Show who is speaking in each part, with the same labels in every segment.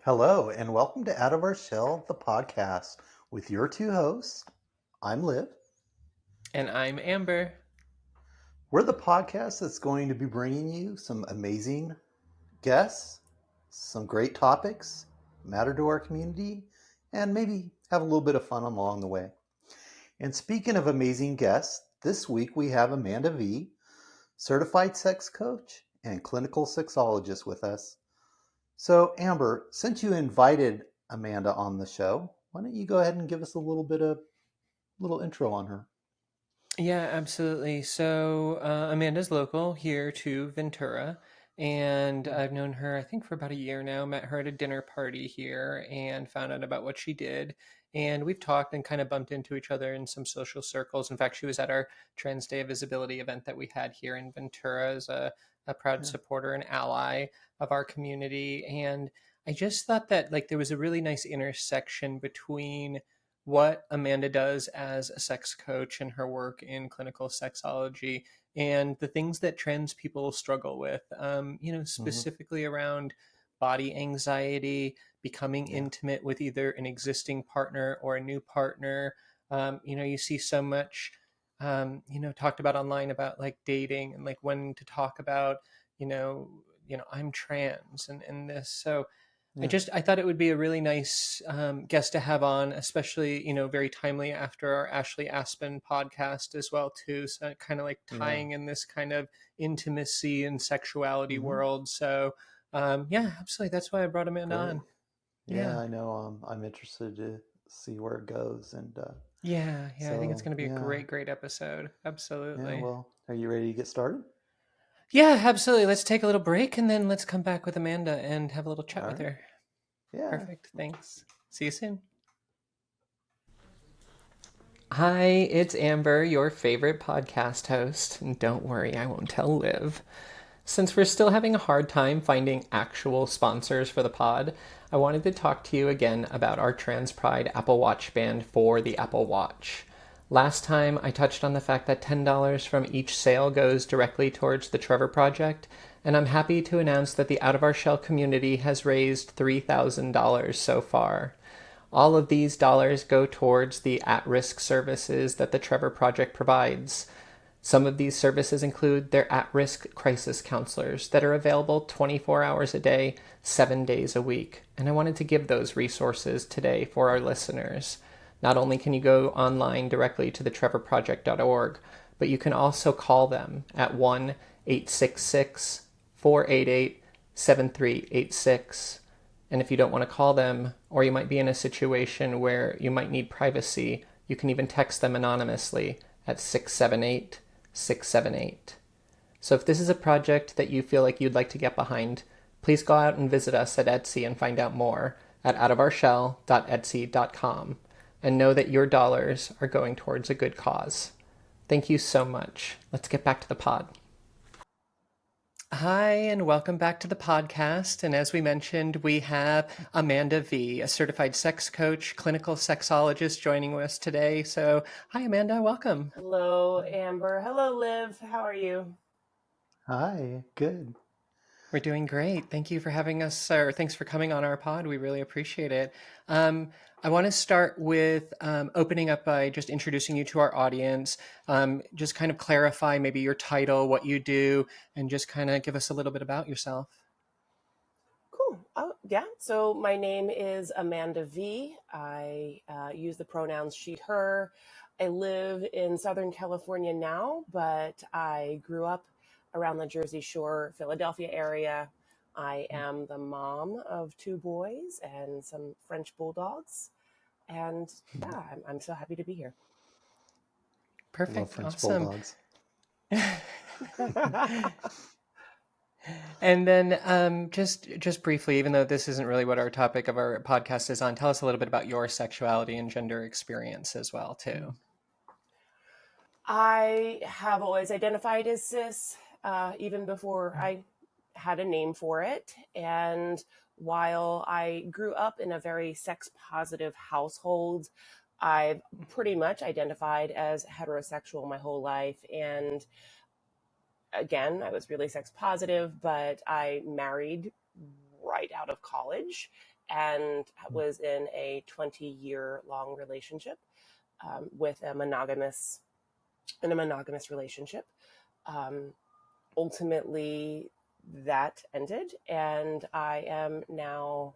Speaker 1: Hello, and welcome to Out of Our Shell, the podcast, with your two hosts. I'm Liv.
Speaker 2: And I'm Amber.
Speaker 1: We're the podcast that's going to be bringing you some amazing guests, some great topics, matter to our community, and maybe have a little bit of fun along the way. And speaking of amazing guests, this week we have Amanda V, certified sex coach and clinical sexologist with us. So, Amber, since you invited Amanda on the show, why don't you go ahead and give us a little intro on her?
Speaker 2: Yeah, absolutely. So Amanda's local here to Ventura, and I've known her, I think, for about a year now. Met her at a dinner party here and found out about what she did. And we've talked and kind of bumped into each other in some social circles. In fact, she was at our Trans Day of Visibility event that we had here in Ventura as a proud
Speaker 1: Yeah.
Speaker 2: supporter and ally of our community. And I just thought that like there was a really nice intersection between what Amanda does as a sex coach and her work in clinical sexology and the things that trans people struggle with,
Speaker 1: Hmm.
Speaker 2: specifically around body anxiety, becoming
Speaker 1: Yeah.
Speaker 2: intimate with either an existing partner or a new partner. You see so much, talked about online about like dating and like when to talk about, you know, I'm trans and this. So
Speaker 1: Yeah.
Speaker 2: I thought it would be a really nice guest to have on, especially very timely after our Ashley Aspen podcast as well too. So kind of like
Speaker 1: Yeah.
Speaker 2: tying in this kind of intimacy and sexuality
Speaker 1: Hmm.
Speaker 2: world. So yeah, absolutely. That's why I brought Amanda
Speaker 1: Great.
Speaker 2: on.
Speaker 1: Yeah,
Speaker 2: Yeah,
Speaker 1: I know. I'm interested to see where it goes, and
Speaker 2: yeah. I think it's
Speaker 1: so
Speaker 2: going to be a
Speaker 1: yeah,
Speaker 2: great episode.
Speaker 1: yeah.
Speaker 2: Absolutely.
Speaker 1: Well, are you ready to get started?
Speaker 2: Yeah, absolutely. Let's take a little break and then let's come back with Amanda and have a little chat
Speaker 1: All
Speaker 2: with
Speaker 1: right.
Speaker 2: her.
Speaker 1: Yeah.
Speaker 2: Perfect. Thanks. See you soon. Hi, it's Amber, your favorite podcast host. And don't worry, I won't tell Liv. Since we're still having a hard time finding actual sponsors for the pod, I wanted to talk to you again about our Trans Pride Apple Watch band for the Apple Watch. Last time, I touched on the fact that $10 from each sale goes directly towards the Trevor Project, and I'm happy to announce that the Out of Our Shell community has raised $3,000 so far. All of these dollars go towards the at risk services that the Trevor Project provides. Some of these services include their at risk crisis counselors that are available 24 hours a day, 7 days a week. And I wanted to give those resources today for our listeners. Not only can you go online directly to the trevorproject.org, but you can also call them at 1 866 488 7386. And if you don't want to call them, or you might be in a situation where you might need privacy, you can even text them anonymously at 678 678. So if this is a project that you feel like you'd like to get behind, please go out and visit us at Etsy and find out more at outofourshell.etsy.com and know that your dollars are going towards a good cause. Thank you so much. Let's get back to the pod. Hi, and welcome back to the podcast. And as we mentioned, we have Amanda V, a certified sex coach, clinical sexologist, joining us today. So, hi, Amanda. Welcome.
Speaker 3: Hello, Amber. Hello, Liv. How are you?
Speaker 1: Hi. Good.
Speaker 2: We're doing great. Thank you for having us, or thanks for coming on our pod. We really appreciate it. Um, I want to start with opening up by just introducing you to our audience. Just kind of clarify maybe your title, what you do, and just kind of give us a little bit about yourself.
Speaker 3: Cool. Oh, yeah. So my name is Amanda V. I use the pronouns she, her. I live in Southern California now, but I grew up around the Jersey Shore, Philadelphia area. I am the mom of two boys and some French bulldogs. And yeah, I'm so happy to be here.
Speaker 1: I love
Speaker 2: Perfect.
Speaker 1: French
Speaker 2: Awesome.
Speaker 1: bulldogs.
Speaker 2: And then just briefly, even though this isn't really what our topic of our podcast is on, tell us a little bit about your sexuality and gender experience as well, too.
Speaker 3: I have always identified as cis, even before I had a name for it. And while I grew up in a very sex positive household, I've pretty much identified as heterosexual my whole life. And again, I was really sex positive, but I married right out of college. and was in a 20-year-long relationship with a monogamous relationship. Ultimately, that ended, and I am now.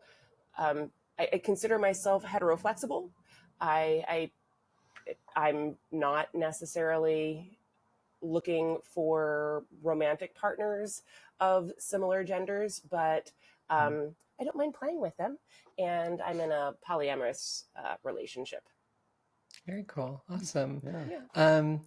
Speaker 3: I consider myself heteroflexible. I I'm not necessarily looking for romantic partners of similar genders, but I don't mind playing with them, and I'm in a polyamorous relationship.
Speaker 2: Very cool. Awesome.
Speaker 1: Yeah.
Speaker 3: Yeah.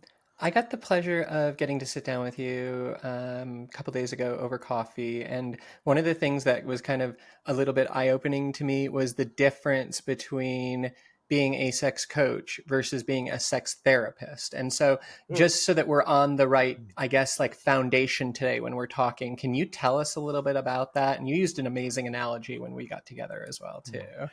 Speaker 2: I got the pleasure of getting to sit down with you a couple days ago over coffee. And one of the things that was kind of a little bit eye-opening to me was the difference between being a sex coach versus being a sex therapist. And so
Speaker 3: Mm.
Speaker 2: just so that we're on the right, I guess, like foundation today when we're talking, can you tell us a little bit about that? And you used an amazing analogy when we got together as well, too.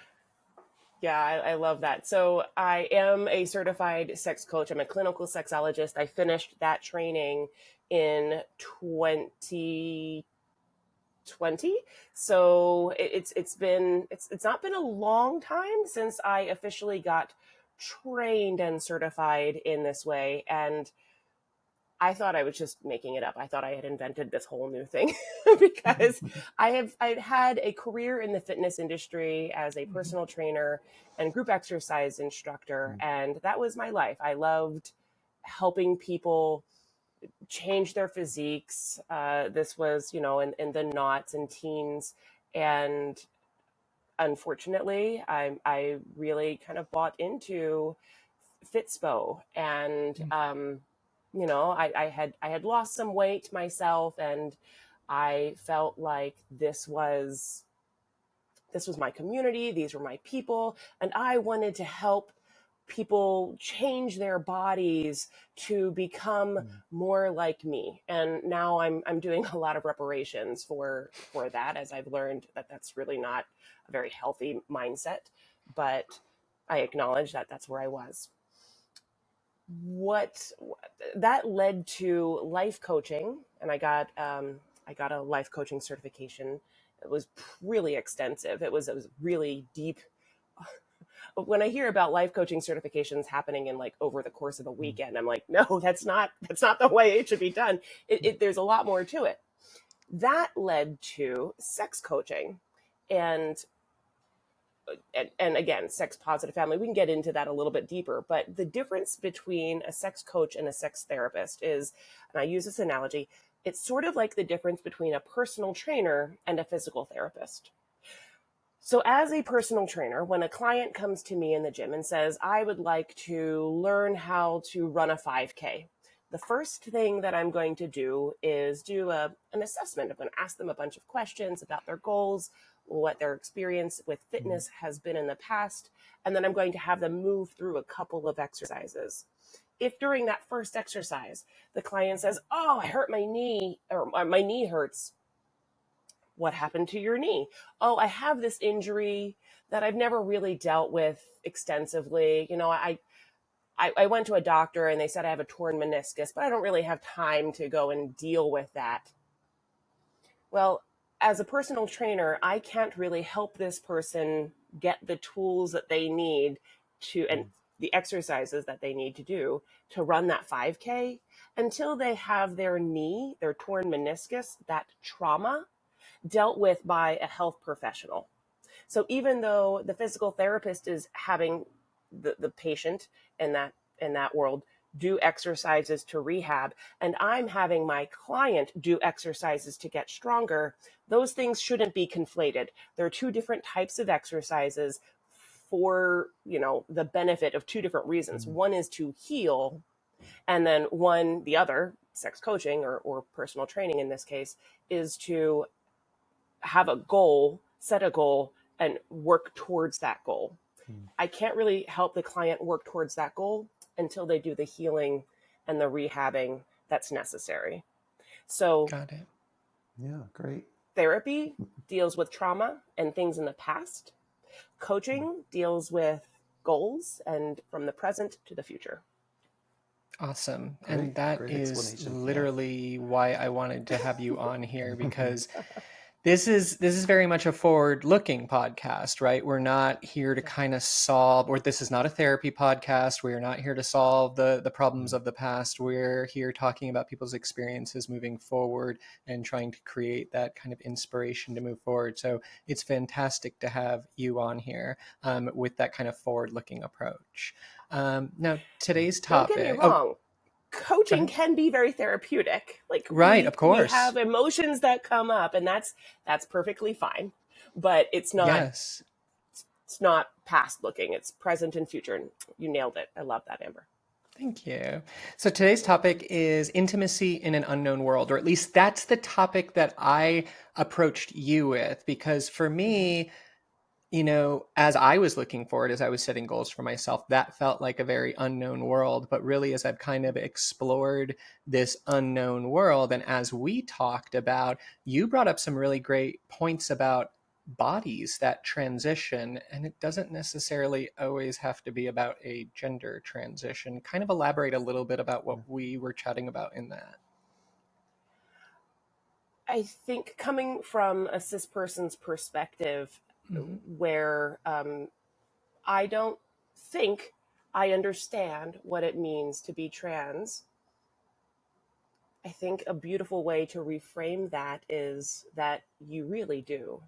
Speaker 3: Yeah, I love that. So I am a certified sex coach. I'm a clinical sexologist. I finished that training in 2020. So it's not been a long time since I officially got trained and certified in this way. And I thought I was just making it up. I thought I had invented this whole new thing because I'd had a career in the fitness industry as a personal trainer and group exercise instructor, and that was my life. I loved helping people change their physiques. This was, in the knots and teens, and unfortunately, I really kind of bought into Fitspo, and I had lost some weight myself, and I felt like this was my community, these were my people, and I wanted to help people change their bodies to become more like me. And now I'm doing a lot of reparations for that, as I've learned that that's really not a very healthy mindset, but I acknowledge that that's where I was. What that led to life coaching, and I got a life coaching certification. It was really extensive. It was really deep. When I hear about life coaching certifications happening in like over the course of a weekend, I'm like, no, that's not the way it should be done. There's a lot more to it. That led to sex coaching, and and again, sex positive family. We can get into that a little bit deeper, but the difference between a sex coach and a sex therapist is, and I use this analogy, it's sort of like the difference between a personal trainer and a physical therapist. So as a personal trainer, when a client comes to me in the gym and says, I would like to learn how to run a 5K, the first thing that I'm going to do is do an assessment. I'm going to ask them a bunch of questions about their goals, what their experience with fitness has been in the past, and then I'm going to have them move through a couple of exercises. If during that first exercise, the client says, oh, I hurt my knee, or my knee hurts, what happened to your knee? Oh, I have this injury that I've never really dealt with extensively. I went to a doctor and they said I have a torn meniscus, but I don't really have time to go and deal with that. Well, as a personal trainer, I can't really help this person get the tools that they need and the exercises that they need to do to run that 5K until they have their knee, their torn meniscus, that trauma dealt with by a health professional. So even though the physical therapist is having the patient in that world do exercises to rehab, and I'm having my client do exercises to get stronger, those things shouldn't be conflated. There are two different types of exercises for, the benefit of two different reasons. One is to heal, and then the other, sex coaching or personal training in this case, is to have a goal, set a goal, and work towards that goal. I can't really help the client work towards that goal until they do the healing and the rehabbing that's necessary. So
Speaker 2: Got it.
Speaker 1: Yeah, great.
Speaker 3: therapy deals with trauma and things in the past. Coaching deals with goals and from the present to the future.
Speaker 2: Awesome.
Speaker 1: Great,
Speaker 2: And that
Speaker 1: great
Speaker 2: is
Speaker 1: explanation. Yeah.
Speaker 2: literally why I wanted to have you on here because This is very much a forward-looking podcast, right? We're not here to kind of solve, or this is not a therapy podcast. We are not here to solve the problems of the past. We're here talking about people's experiences moving forward and trying to create that kind of inspiration to move forward. So it's fantastic to have you on here with that kind of forward-looking approach. Now, today's
Speaker 3: Don't get me
Speaker 2: topic. Oh,
Speaker 3: wrong.
Speaker 2: go
Speaker 3: Coaching
Speaker 2: ahead.
Speaker 3: can be very therapeutic. Like
Speaker 2: Right, of
Speaker 3: we
Speaker 2: course.
Speaker 3: have emotions that come up, and that's perfectly fine. But
Speaker 2: Yes.
Speaker 3: it's not past looking. It's present and future. And you nailed it. I love that, Amber.
Speaker 2: Thank you. So today's topic is intimacy in an unknown world, or at least that's the topic that I approached you with, because for me, as I was looking forward, as I was setting goals for myself, that felt like a very unknown world. But really, as I've kind of explored this unknown world, and as we talked about, you brought up some really great points about bodies that transition, and it doesn't necessarily always have to be about a gender transition. Kind of elaborate a little bit about what we were chatting about in that.
Speaker 3: I think coming from a cis person's perspective,
Speaker 2: Mm-hmm.
Speaker 3: where I don't think I understand what it means to be trans, I think a beautiful way to reframe that is that you really do.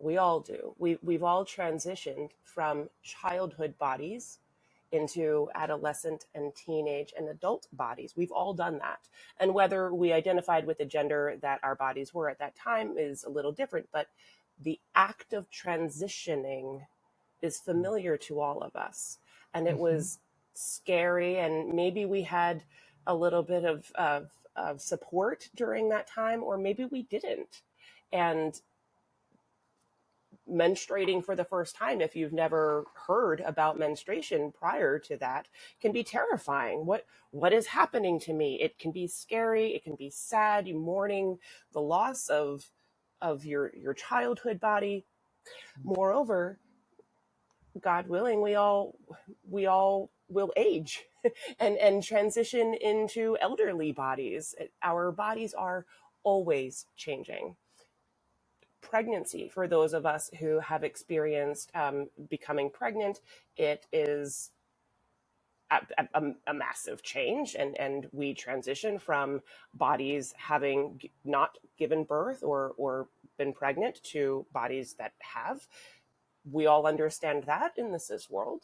Speaker 3: We all do. We've all transitioned from childhood bodies into adolescent and teenage and adult bodies. We've all done that. And whether we identified with the gender that our bodies were at that time is a little different, but the act of transitioning is familiar to all of us. And it
Speaker 2: Mm-hmm.
Speaker 3: was scary, and maybe we had a little bit of support during that time, or maybe we didn't. And menstruating for the first time, if you've never heard about menstruation prior to that, can be terrifying. What is happening to me? It can be scary, it can be sad, you mourning the loss of your childhood body. Moreover, God willing, we all will age and transition into elderly bodies. Our bodies are always changing. Pregnancy, for those of us who have experienced becoming pregnant, it is a massive change, and we transition from bodies having not given birth or been pregnant to bodies that have. We all understand that in the cis world.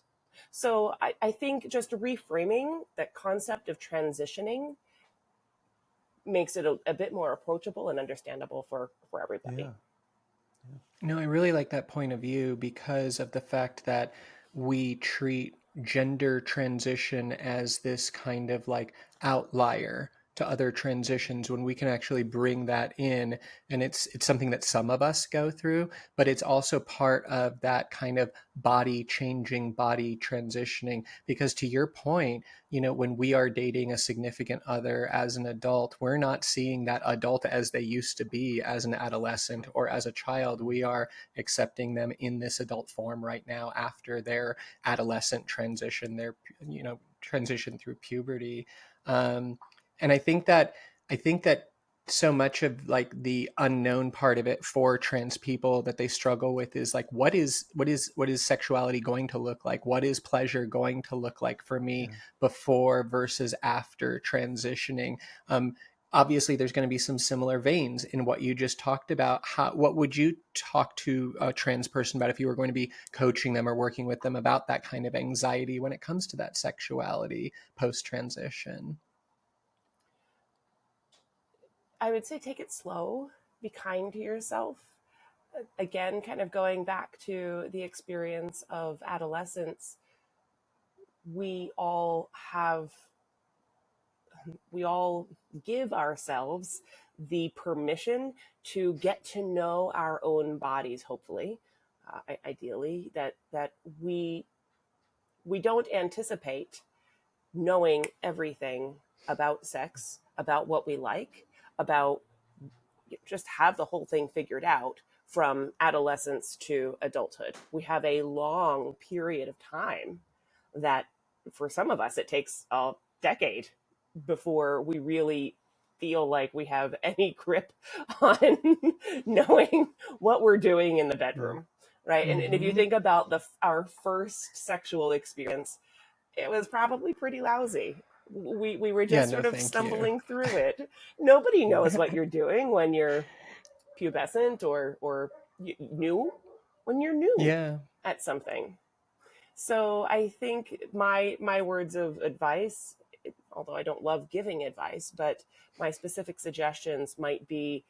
Speaker 3: So I think just reframing that concept of transitioning makes it a bit more approachable and understandable for everybody.
Speaker 1: Yeah.
Speaker 2: No, I really like that point of view because of the fact that we treat gender transition as this kind of like outlier to other transitions when we can actually bring that in, and it's something that some of us go through, but it's also part of that kind of body changing, body transitioning, because to your point, when we are dating a significant other as an adult, we're not seeing that adult as they used to be as an adolescent or as a child. We are accepting them in this adult form right now after their adolescent transition, their transition through puberty. And I think that so much of like the unknown part of it for trans people that they struggle with is like what is sexuality going to look like, what is pleasure going to look like for me
Speaker 1: Yeah.
Speaker 2: before versus after transitioning. Obviously there's going to be some similar veins in what you just talked about. What would you talk to a trans person about if you were going to be coaching them or working with them about that kind of anxiety when it comes to that sexuality post transition?
Speaker 3: I would say take it slow, be kind to yourself. Again, kind of going back to the experience of adolescence, we all have, we all give ourselves the permission to get to know our own bodies, hopefully, ideally, that we don't anticipate knowing everything about sex, about what we like, about just have the whole thing figured out from adolescence to adulthood. We have a long period of time that for some of us it takes a decade before we really feel like we have any grip on knowing what we're doing in the bedroom, right? And if you think about our first sexual experience, it was probably pretty lousy. We were
Speaker 2: Yeah,
Speaker 3: just
Speaker 2: no,
Speaker 3: sort of
Speaker 2: thank you.
Speaker 3: stumbling through it. Nobody knows what you're doing when you're pubescent or new, when you're new
Speaker 2: Yeah.
Speaker 3: at something. So I think my words of advice, although I don't love giving advice, but my specific suggestions might be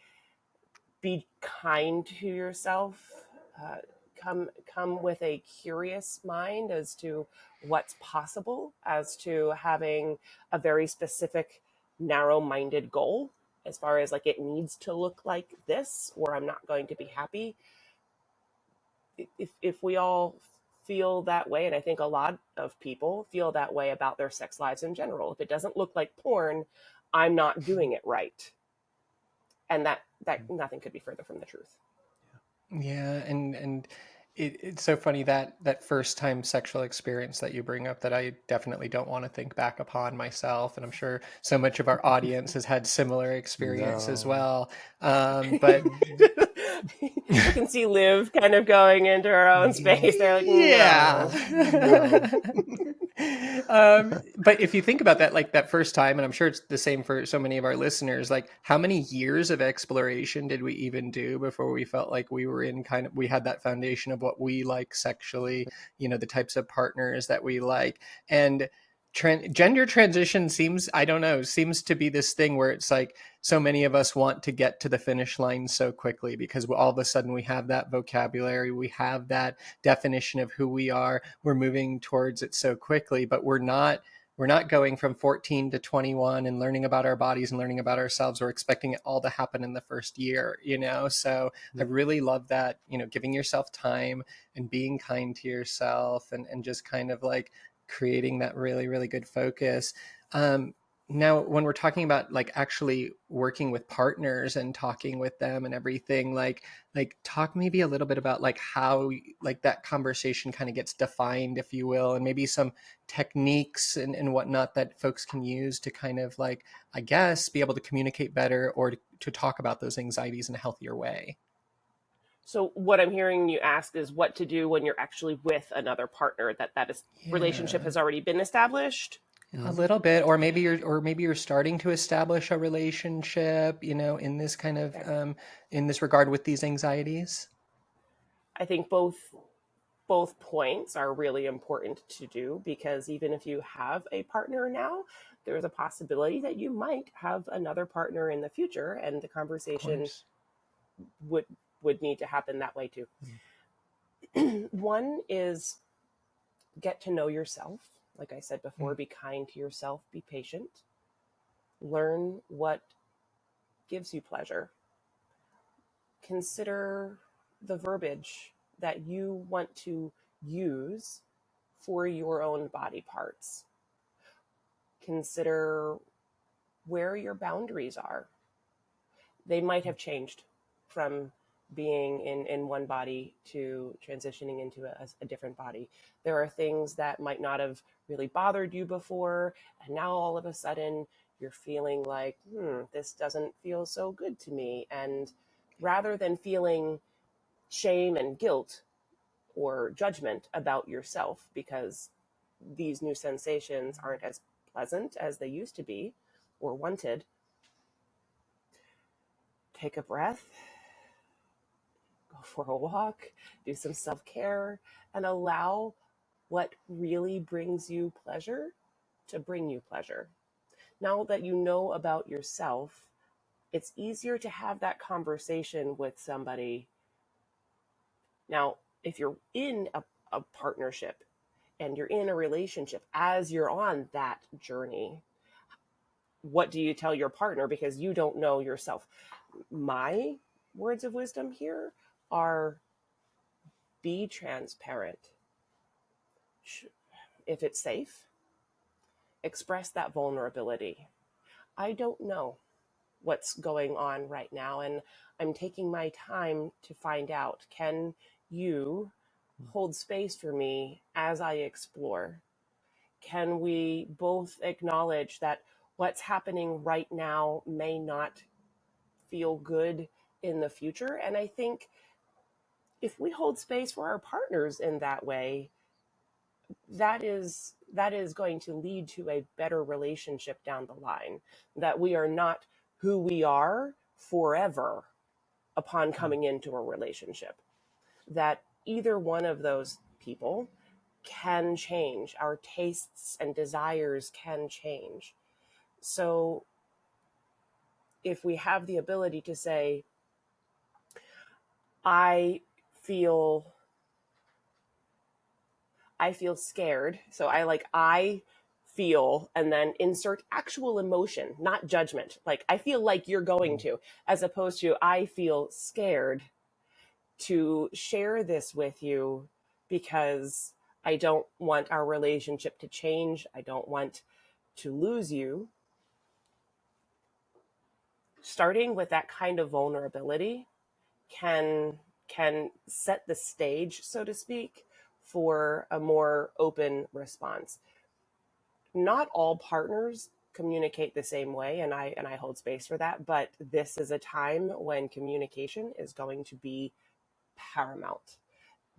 Speaker 3: kind to yourself. Uh, come with a curious mind as to what's possible, as to having a very specific, narrow-minded goal as far as like it needs to look like this, or I'm not going to be happy. If we all feel that way, and I think a lot of people feel that way about their sex lives in general, if it doesn't look like porn, I'm not doing it right, and that nothing could be further from the truth.
Speaker 2: Yeah, and it's so funny that that first time sexual experience that you bring up that I definitely don't want to think back upon myself, and I'm sure so much of our audience has had similar experience as
Speaker 1: No.
Speaker 2: well. But
Speaker 3: I can see Liv kind of going into her own space. They're like,
Speaker 2: yeah.
Speaker 3: no.
Speaker 1: No.
Speaker 2: But if you think about that, like that first time, and I'm sure it's the same for so many of our listeners, like how many years of exploration did we even do before we felt like we were in kind of, we had that foundation of what we like sexually, you know, the types of partners that we like. And gender transition seems, I don't know, seems to be this thing where it's like so many of us want to get to the finish line so quickly because all of a sudden we have that vocabulary, we have that definition of who we are, we're moving towards it so quickly, but we're not going from 14 to 21 and learning about our bodies and learning about ourselves. We're expecting it all to happen in the first year, you know? So I really love that, you know, giving yourself time and being kind to yourself and just kind of like creating that really, really good focus. Now, when we're talking about like actually working with partners and talking with them and everything, like talk maybe a little bit about like how like that conversation kind of gets defined, if you will, and maybe some techniques and whatnot that folks can use to kind of like, I guess, be able to communicate better or to talk about those anxieties in a healthier way.
Speaker 3: So what I'm hearing you ask is what to do when you're actually with another partner that is relationship
Speaker 2: Yeah.
Speaker 3: has already been established.
Speaker 2: A little bit, or maybe you're starting to establish a relationship, you know, in this kind of
Speaker 3: Okay.
Speaker 2: in this regard with these anxieties.
Speaker 3: I think both points are really important to do because even if you have a partner now, there's a possibility that you might have another partner in the future, and the
Speaker 2: Of
Speaker 3: conversation
Speaker 2: course.
Speaker 3: would would need to happen that way too. One is get to know yourself. Like I said before, be kind to yourself, be patient, learn what gives you pleasure. Consider the verbiage that you want to use for your own body parts. Consider where your boundaries are. They might have changed from being in one body to transitioning into a different body. There are things that might not have really bothered you before, and now all of a sudden you're feeling like, this doesn't feel so good to me. And rather than feeling shame and guilt or judgment about yourself because these new sensations aren't as pleasant as they used to be or wanted, take a breath, go for a walk, do some self care, and allow what really brings you pleasure to bring you pleasure. Now that you know about yourself, it's easier to have that conversation with somebody. Now, if you're in a partnership and you're in a relationship, as you're on that journey, what do you tell your partner because you don't know yourself? My words of wisdom here are be transparent. If it's safe, express that vulnerability. I don't know what's going on right now, and I'm taking my time to find out. Can you hold space for me as I explore? Can we both acknowledge that what's happening right now may not feel good in the future. And I think if we hold space for our partners in that way, that is going to lead to a better relationship down the line. That we are not who we are forever upon coming into a relationship. That either one of those people can change. Our tastes and desires can change. So if we have the ability to say, I feel I feel scared. So I feel, and then insert actual emotion, not judgment. Like I feel like you're going to, as opposed to I feel scared to share this with you because I don't want our relationship to change. I don't want to lose you. Starting with that kind of vulnerability can set the stage, so to speak, for a more open response. Not all partners communicate the same way, and I hold space for that, but this is a time when communication is going to be paramount.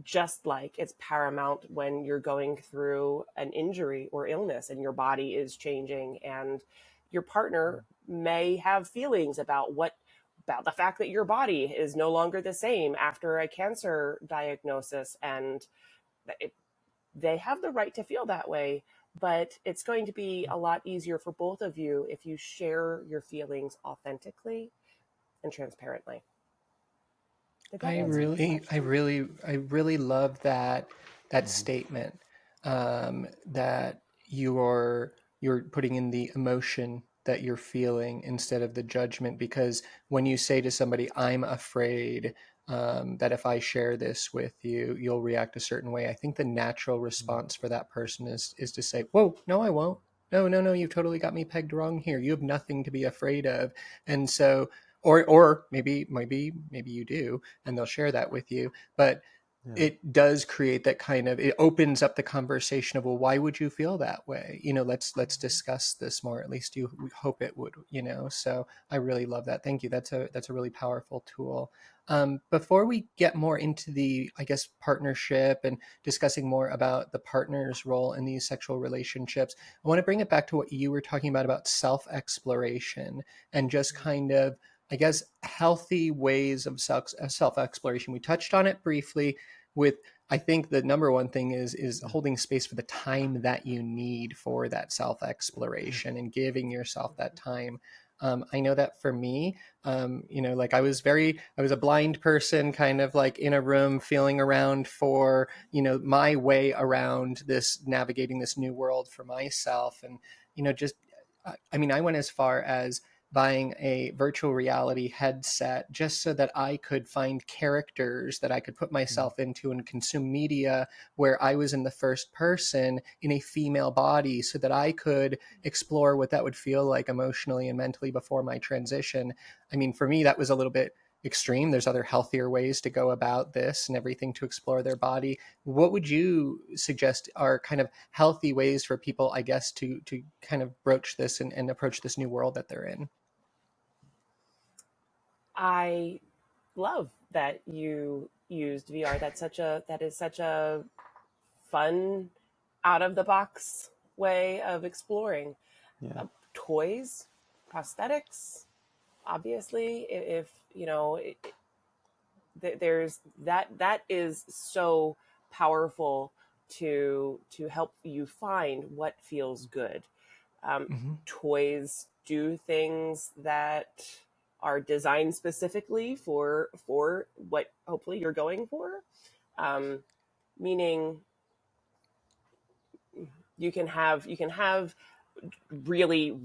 Speaker 3: Just like it's paramount when you're going through an injury or illness and your body is changing, and your partner may have feelings about the fact that your body is no longer the same after a cancer diagnosis, and it, they have the right to feel that way. But it's going to be a lot easier for both of you if you share your feelings authentically and transparently. Did that answer your question?
Speaker 2: I really love that statement, that you're putting in the emotion that you're feeling instead of the judgment. Because when you say to somebody, "I'm afraid that if I share this with you, you'll react a certain way," I think the natural response for that person is to say, "Whoa, no, I won't. No, no, no, you've totally got me pegged wrong here. You have nothing to be afraid of." And so, or maybe you do, and they'll share that with you. But
Speaker 1: Yeah.
Speaker 2: it does create that kind of, it opens up the conversation of, well, why would you feel that way? Let's discuss this more. At least you hope it would, so I really love that. Thank you. That's a really powerful tool. Before we get more into the, I guess, partnership and discussing more about the partner's role in these sexual relationships, I want to bring it back to what you were talking about self-exploration, and just kind of, I guess, healthy ways of self-exploration. We touched on it briefly with, I think the number one thing is holding space for the time that you need for that self-exploration and giving yourself that time. I know that for me, like I was a blind person, kind of like in a room feeling around for, my way around this, navigating this new world for myself. And, just, I mean, I went as far as buying a virtual reality headset just so that I could find characters that I could put myself into and consume media where I was in the first person in a female body, so that I could explore what that would feel like emotionally and mentally before my transition. I mean, for me, that was a little bit extreme. There's other healthier ways to go about this and everything to explore their body. What would you suggest are kind of healthy ways for people, I guess, to kind of broach this and approach this new world that they're in?
Speaker 3: I love that you used VR. That is such a fun, out of the box way of exploring.
Speaker 1: Yeah.
Speaker 3: Toys, prosthetics, obviously, if there's that is so powerful to help you find what feels good.
Speaker 2: Mm-hmm.
Speaker 3: Toys do things that are designed specifically for what hopefully you're going for. Um, Meaning you can have really,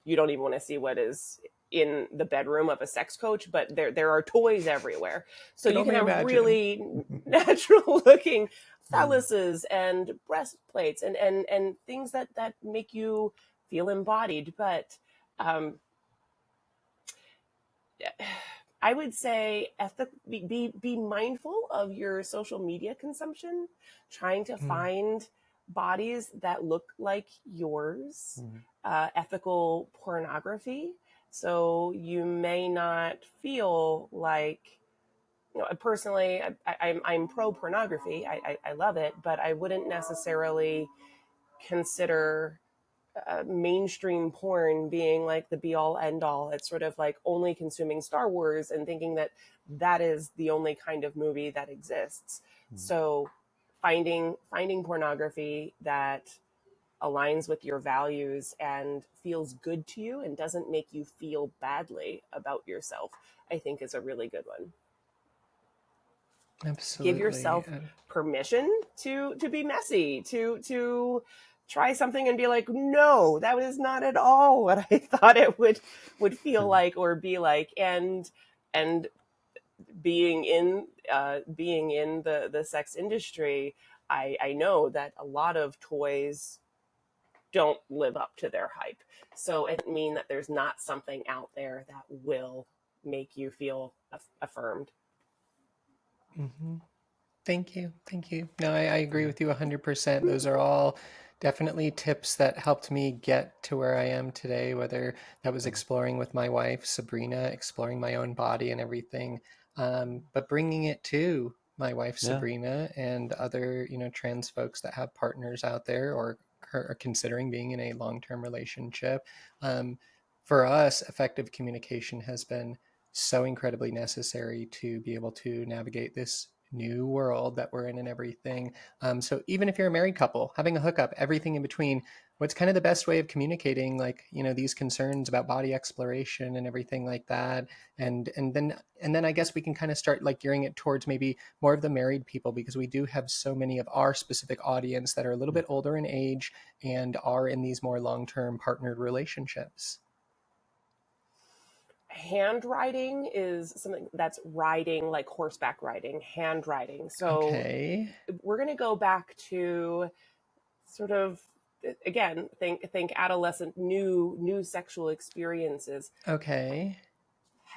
Speaker 3: you don't even want to see what is in the bedroom of a sex coach, but there are toys everywhere. So
Speaker 2: Can
Speaker 3: you can
Speaker 2: only
Speaker 3: have
Speaker 2: imagine.
Speaker 3: really natural looking phalluses and breastplates and things that make you feel embodied. But um, I would say be mindful of your social media consumption, trying to
Speaker 2: Mm.
Speaker 3: find bodies that look like yours, ethical pornography. So you may not feel like, personally, I'm pro pornography. I love it, but I wouldn't necessarily consider mainstream porn being like the be all end all. It's sort of like only consuming Star Wars and thinking that that is the only kind of movie that exists. So finding pornography that aligns with your values and feels good to you and doesn't make you feel badly about yourself, I think is a really good one. Give
Speaker 2: Absolutely.
Speaker 3: yourself permission to be messy, to try something and be like, no, that was not at all what I thought it would feel like or be like. And being in the sex industry, I know that a lot of toys don't live up to their hype. So it doesn't mean that there's not something out there that will make you feel affirmed.
Speaker 2: Mm-hmm. Thank you. Thank you. No, I agree with you 100%. Those are all definitely tips that helped me get to where I am today, whether that was exploring with my wife, Sabrina, exploring my own body and everything, but bringing it to my wife, Sabrina, and other, trans folks that have partners out there or are considering being in a long-term relationship. For us, effective communication has been so incredibly necessary to be able to navigate this new world that we're in and everything. So even if you're a married couple, having a hookup, everything in between, what's kind of the best way of communicating, like, these concerns about body exploration and everything like that. And then I guess we can kind of start like gearing it towards maybe more of the married people, because we do have so many of our specific audience that are a little bit older in age and are in these more long-term partnered relationships.
Speaker 3: Handwriting is something that's riding, like horseback riding, handwriting. So
Speaker 2: Okay.
Speaker 3: we're going to go back to sort of, again, think adolescent, new sexual experiences.
Speaker 2: Okay.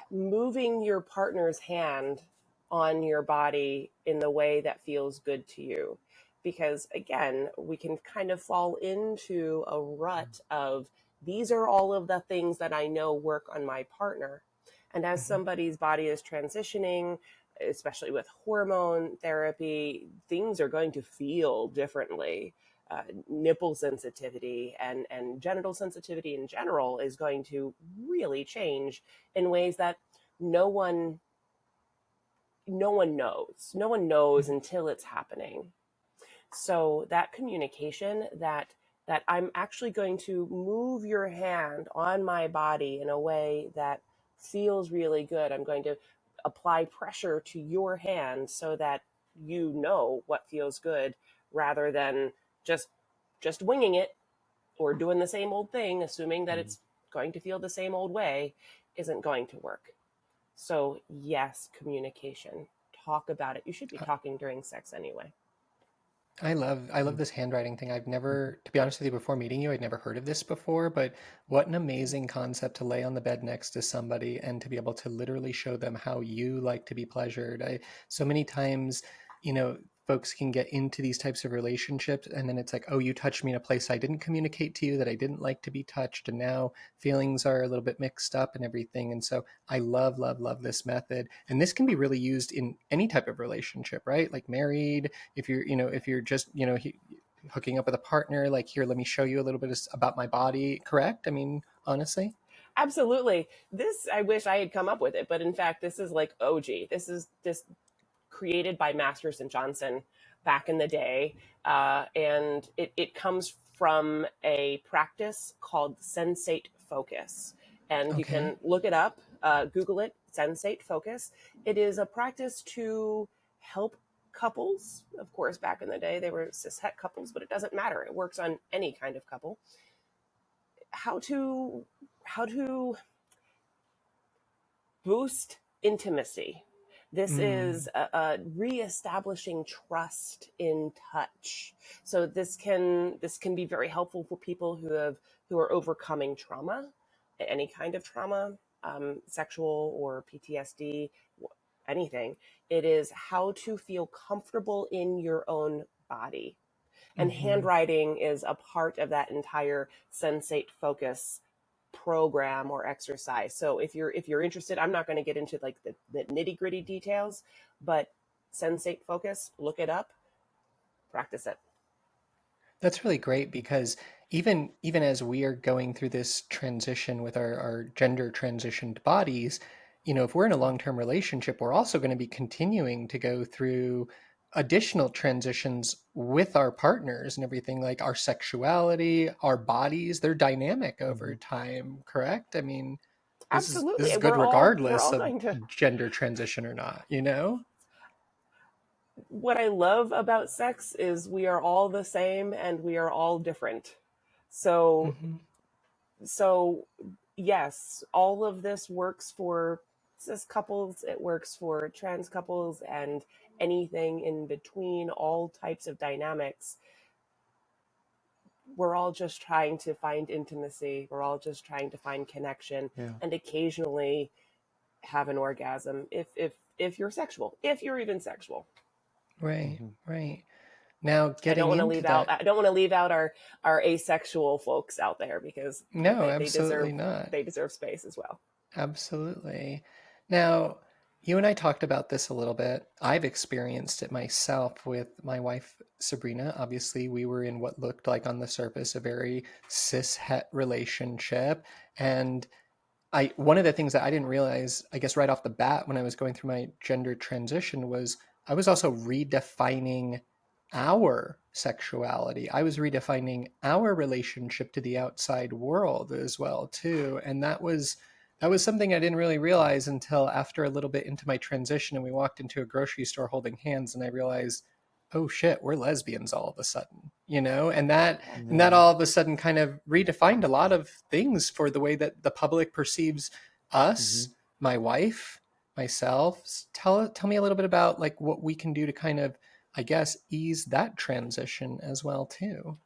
Speaker 3: Moving your partner's hand on your body in the way that feels good to you, because again, we can kind of fall into a rut of, these are all of the things that I know work on my partner. And as
Speaker 2: Mhm.
Speaker 3: somebody's body is transitioning, especially with hormone therapy, things are going to feel differently. Nipple sensitivity and genital sensitivity in general is going to really change in ways that no one no one knows until it's happening. So that communication, that I'm actually going to move your hand on my body in a way that feels really good. I'm going to apply pressure to your hand so that you know what feels good, rather than just just winging it or doing the same old thing assuming that it's going to feel the same old way, isn't going to work. So yes, communication. Talk about it. You should be talking during sex anyway.
Speaker 2: I love this handwriting thing. I've never, to be honest with you, before meeting you, I'd never heard of this before, but what an amazing concept to lay on the bed next to somebody and to be able to literally show them how you like to be pleasured. So many times, folks can get into these types of relationships and then it's like, oh, you touched me in a place I didn't communicate to you that I didn't like to be touched. And now feelings are a little bit mixed up and everything. And so I love, love, love this method. And this can be really used in any type of relationship, right? Like married, if you're just hooking up with a partner, like, here, let me show you a little bit about my body, correct? I mean, honestly.
Speaker 3: Absolutely. This, I wish I had come up with it, but in fact, this is like OG. This is just created by Masters and Johnson back in the day. And it comes from a practice called sensate focus. And you
Speaker 2: Okay.
Speaker 3: can look it up, Google it, sensate focus. It is a practice to help couples. Of course, back in the day, they were cishet couples, but it doesn't matter. It works on any kind of couple. How to how to boost intimacy. This is
Speaker 2: Mm,
Speaker 3: a reestablishing trust in touch. So this can be very helpful for people who are overcoming trauma, any kind of trauma, sexual or PTSD, anything. It is how to feel comfortable in your own body. And handwriting is a part of that entire sensate focus program or exercise. So if you're interested, I'm not going to get into like the nitty-gritty details, but sensate focus, look it up, practice it.
Speaker 2: That's really great because even as we are going through this transition with our gender transitioned bodies, if we're in a long-term relationship, we're also going to be continuing to go through additional transitions with our partners and everything, like our sexuality, our bodies, they're dynamic over time, correct? I mean, this
Speaker 3: Absolutely.
Speaker 2: is good
Speaker 3: We're
Speaker 2: regardless
Speaker 3: all
Speaker 2: of
Speaker 3: going to.
Speaker 2: gender transition or not?
Speaker 3: What I love about sex is we are all the same and we are all different. So
Speaker 2: Hmm.
Speaker 3: so yes, all of this works for cis couples, it works for trans couples and anything in between, all types of dynamics. We're all just trying to find intimacy, we're all just trying to find connection,
Speaker 1: Yeah.
Speaker 3: and occasionally have an orgasm if you're sexual, if you're even sexual.
Speaker 2: Right,
Speaker 1: Mm-hmm.
Speaker 2: right. Now
Speaker 3: I don't
Speaker 2: getting
Speaker 3: want to
Speaker 2: into
Speaker 3: leave out
Speaker 2: that,
Speaker 3: our asexual folks out there, because
Speaker 2: no,
Speaker 3: they
Speaker 2: absolutely not.
Speaker 3: deserve space as well.
Speaker 2: Absolutely. Now, you and I talked about this a little bit. I've experienced it myself with my wife, Sabrina. Obviously, we were in what looked like on the surface a very cis het relationship. And one of the things that I didn't realize, I guess, right off the bat when I was going through my gender transition was I was also redefining our sexuality. I was redefining our relationship to the outside world as well, too. And that was something I didn't really realize until after a little bit into my transition and we walked into a grocery store holding hands and I realized, oh shit, we're lesbians all of a sudden. And that
Speaker 1: Yeah.
Speaker 2: all of a sudden kind of redefined a lot of things for the way that the public perceives
Speaker 1: Mm-hmm.
Speaker 2: us, my wife, myself. Tell me a little bit about like what we can do to kind of, I guess, ease that transition as well too.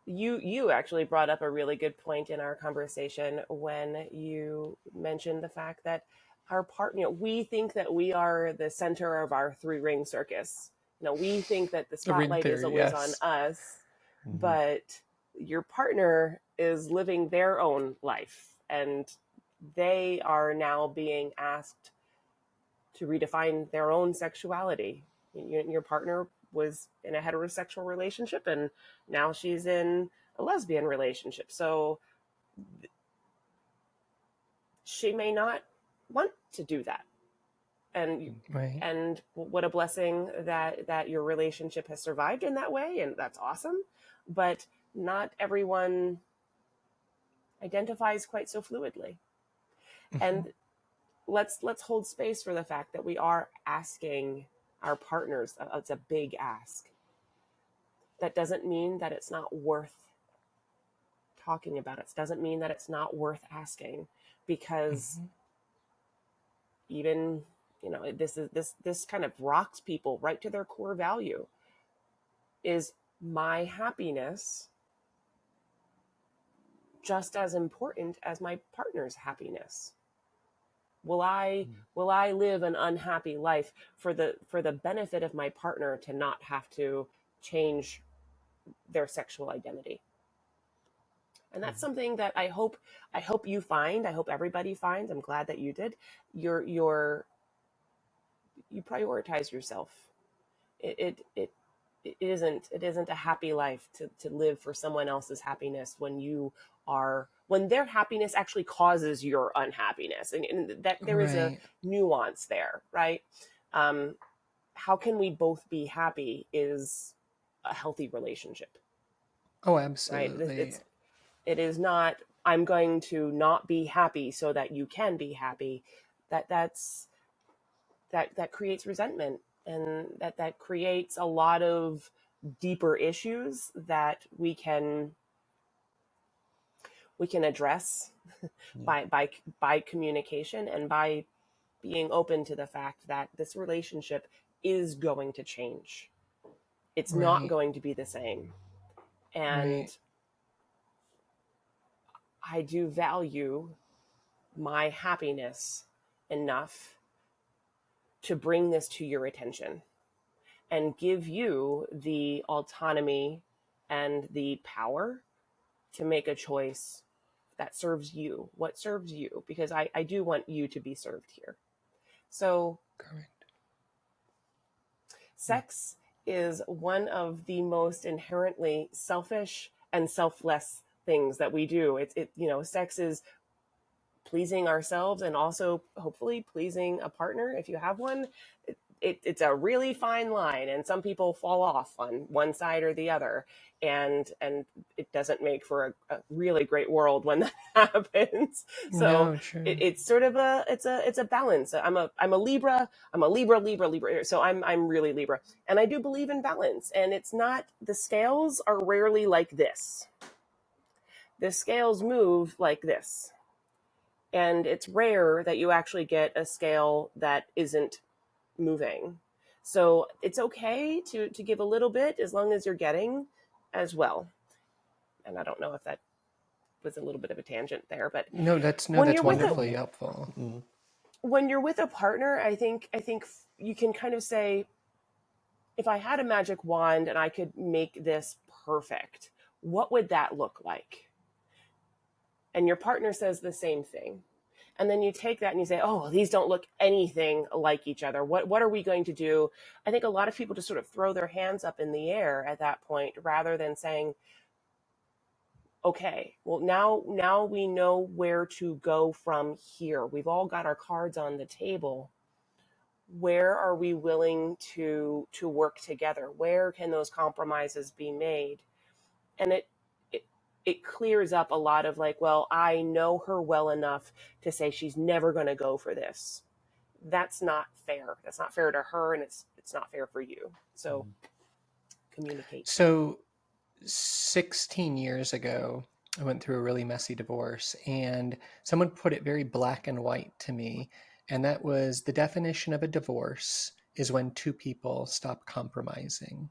Speaker 3: You actually brought up a really good point in our conversation when you mentioned the fact that our partner, we think that we are the center of our three ring circus. We think that the
Speaker 2: The ring
Speaker 3: spotlight is
Speaker 2: theory,
Speaker 3: always on
Speaker 2: yes.
Speaker 3: us,
Speaker 1: Mm-hmm.
Speaker 3: but your partner is living their own life, and they are now being asked to redefine their own sexuality. Your partner was in a heterosexual relationship and now she's in a lesbian relationship. So she may not want to do that. And
Speaker 2: Right.
Speaker 3: and what a blessing that your relationship has survived in that way, and that's awesome. But not everyone identifies quite so fluidly.
Speaker 2: Hmm.
Speaker 3: And let's hold space for the fact that we are asking our partners. It's a big ask. That doesn't mean that it's not worth talking about. It doesn't mean that it's not worth asking, because
Speaker 2: Hmm.
Speaker 3: even this kind of rocks people right to their core value. Is my happiness just as important as my partner's happiness? Will I live an unhappy life for the benefit of my partner to not have to change their sexual identity? And that's something that I hope you find, I hope everybody finds. I'm glad that you did. You prioritize yourself. It isn't a happy life to live for someone else's happiness when their happiness actually causes your unhappiness, and that there is a
Speaker 2: Right.
Speaker 3: nuance there, right? um, how can we both be happy is a healthy relationship,
Speaker 2: Oh,
Speaker 3: right?
Speaker 2: absolutely.
Speaker 3: It is not, I'm going to not be happy so that you can be happy. That creates resentment, and that creates a lot of deeper issues that we can address
Speaker 1: Yeah.
Speaker 3: by communication, and by being open to the fact that this relationship is going to change. It's not
Speaker 2: Right.
Speaker 3: going to be the same. And
Speaker 2: Right.
Speaker 3: I do value my happiness enough to bring this to your attention. and give you the autonomy and the power to make a choice that serves you, what serves you, because I do want you to be served here. So
Speaker 2: Correct.
Speaker 3: sex is one of the most inherently selfish and selfless things that we do. Sex is pleasing ourselves and also hopefully pleasing a partner if you have one. It's a really fine line, and some people fall off on one side or the other, and it doesn't make for a really great world when that happens. So
Speaker 2: No, true.
Speaker 3: it's sort of a balance. I'm a Libra. I'm a Libra. So I'm really Libra, and I do believe in balance. And it's not, the scales are rarely like this. The scales move like this, and it's rare that you actually get a scale that isn't moving. So it's okay to give a little bit as long as you're getting as well. And I don't know if that was a little bit of a tangent there, but
Speaker 2: No, that's
Speaker 3: when you're with a
Speaker 2: wonderfully helpful.
Speaker 3: when you're with a partner, I think you can kind of say, if I had a magic wand and I could make this perfect, what would that look like? And your partner says the same thing. And then you take that and you say, oh, well, these don't look anything like each other. What are we going to do? I think a lot of people just sort of throw their hands up in the air at that point, rather than saying, okay, well, now we know where to go from here. We've all got our cards on the table. Where are we willing to work together? Where can those compromises be made? And it clears up a lot of, like, well, I know her well enough to say she's never going to go for this. That's not fair. That's not fair to her, and it's not fair for you. So communicate.
Speaker 2: So 16 years ago, I went through a really messy divorce, and someone put it very black and white to me. And that was, the definition of a divorce is when two people stop compromising.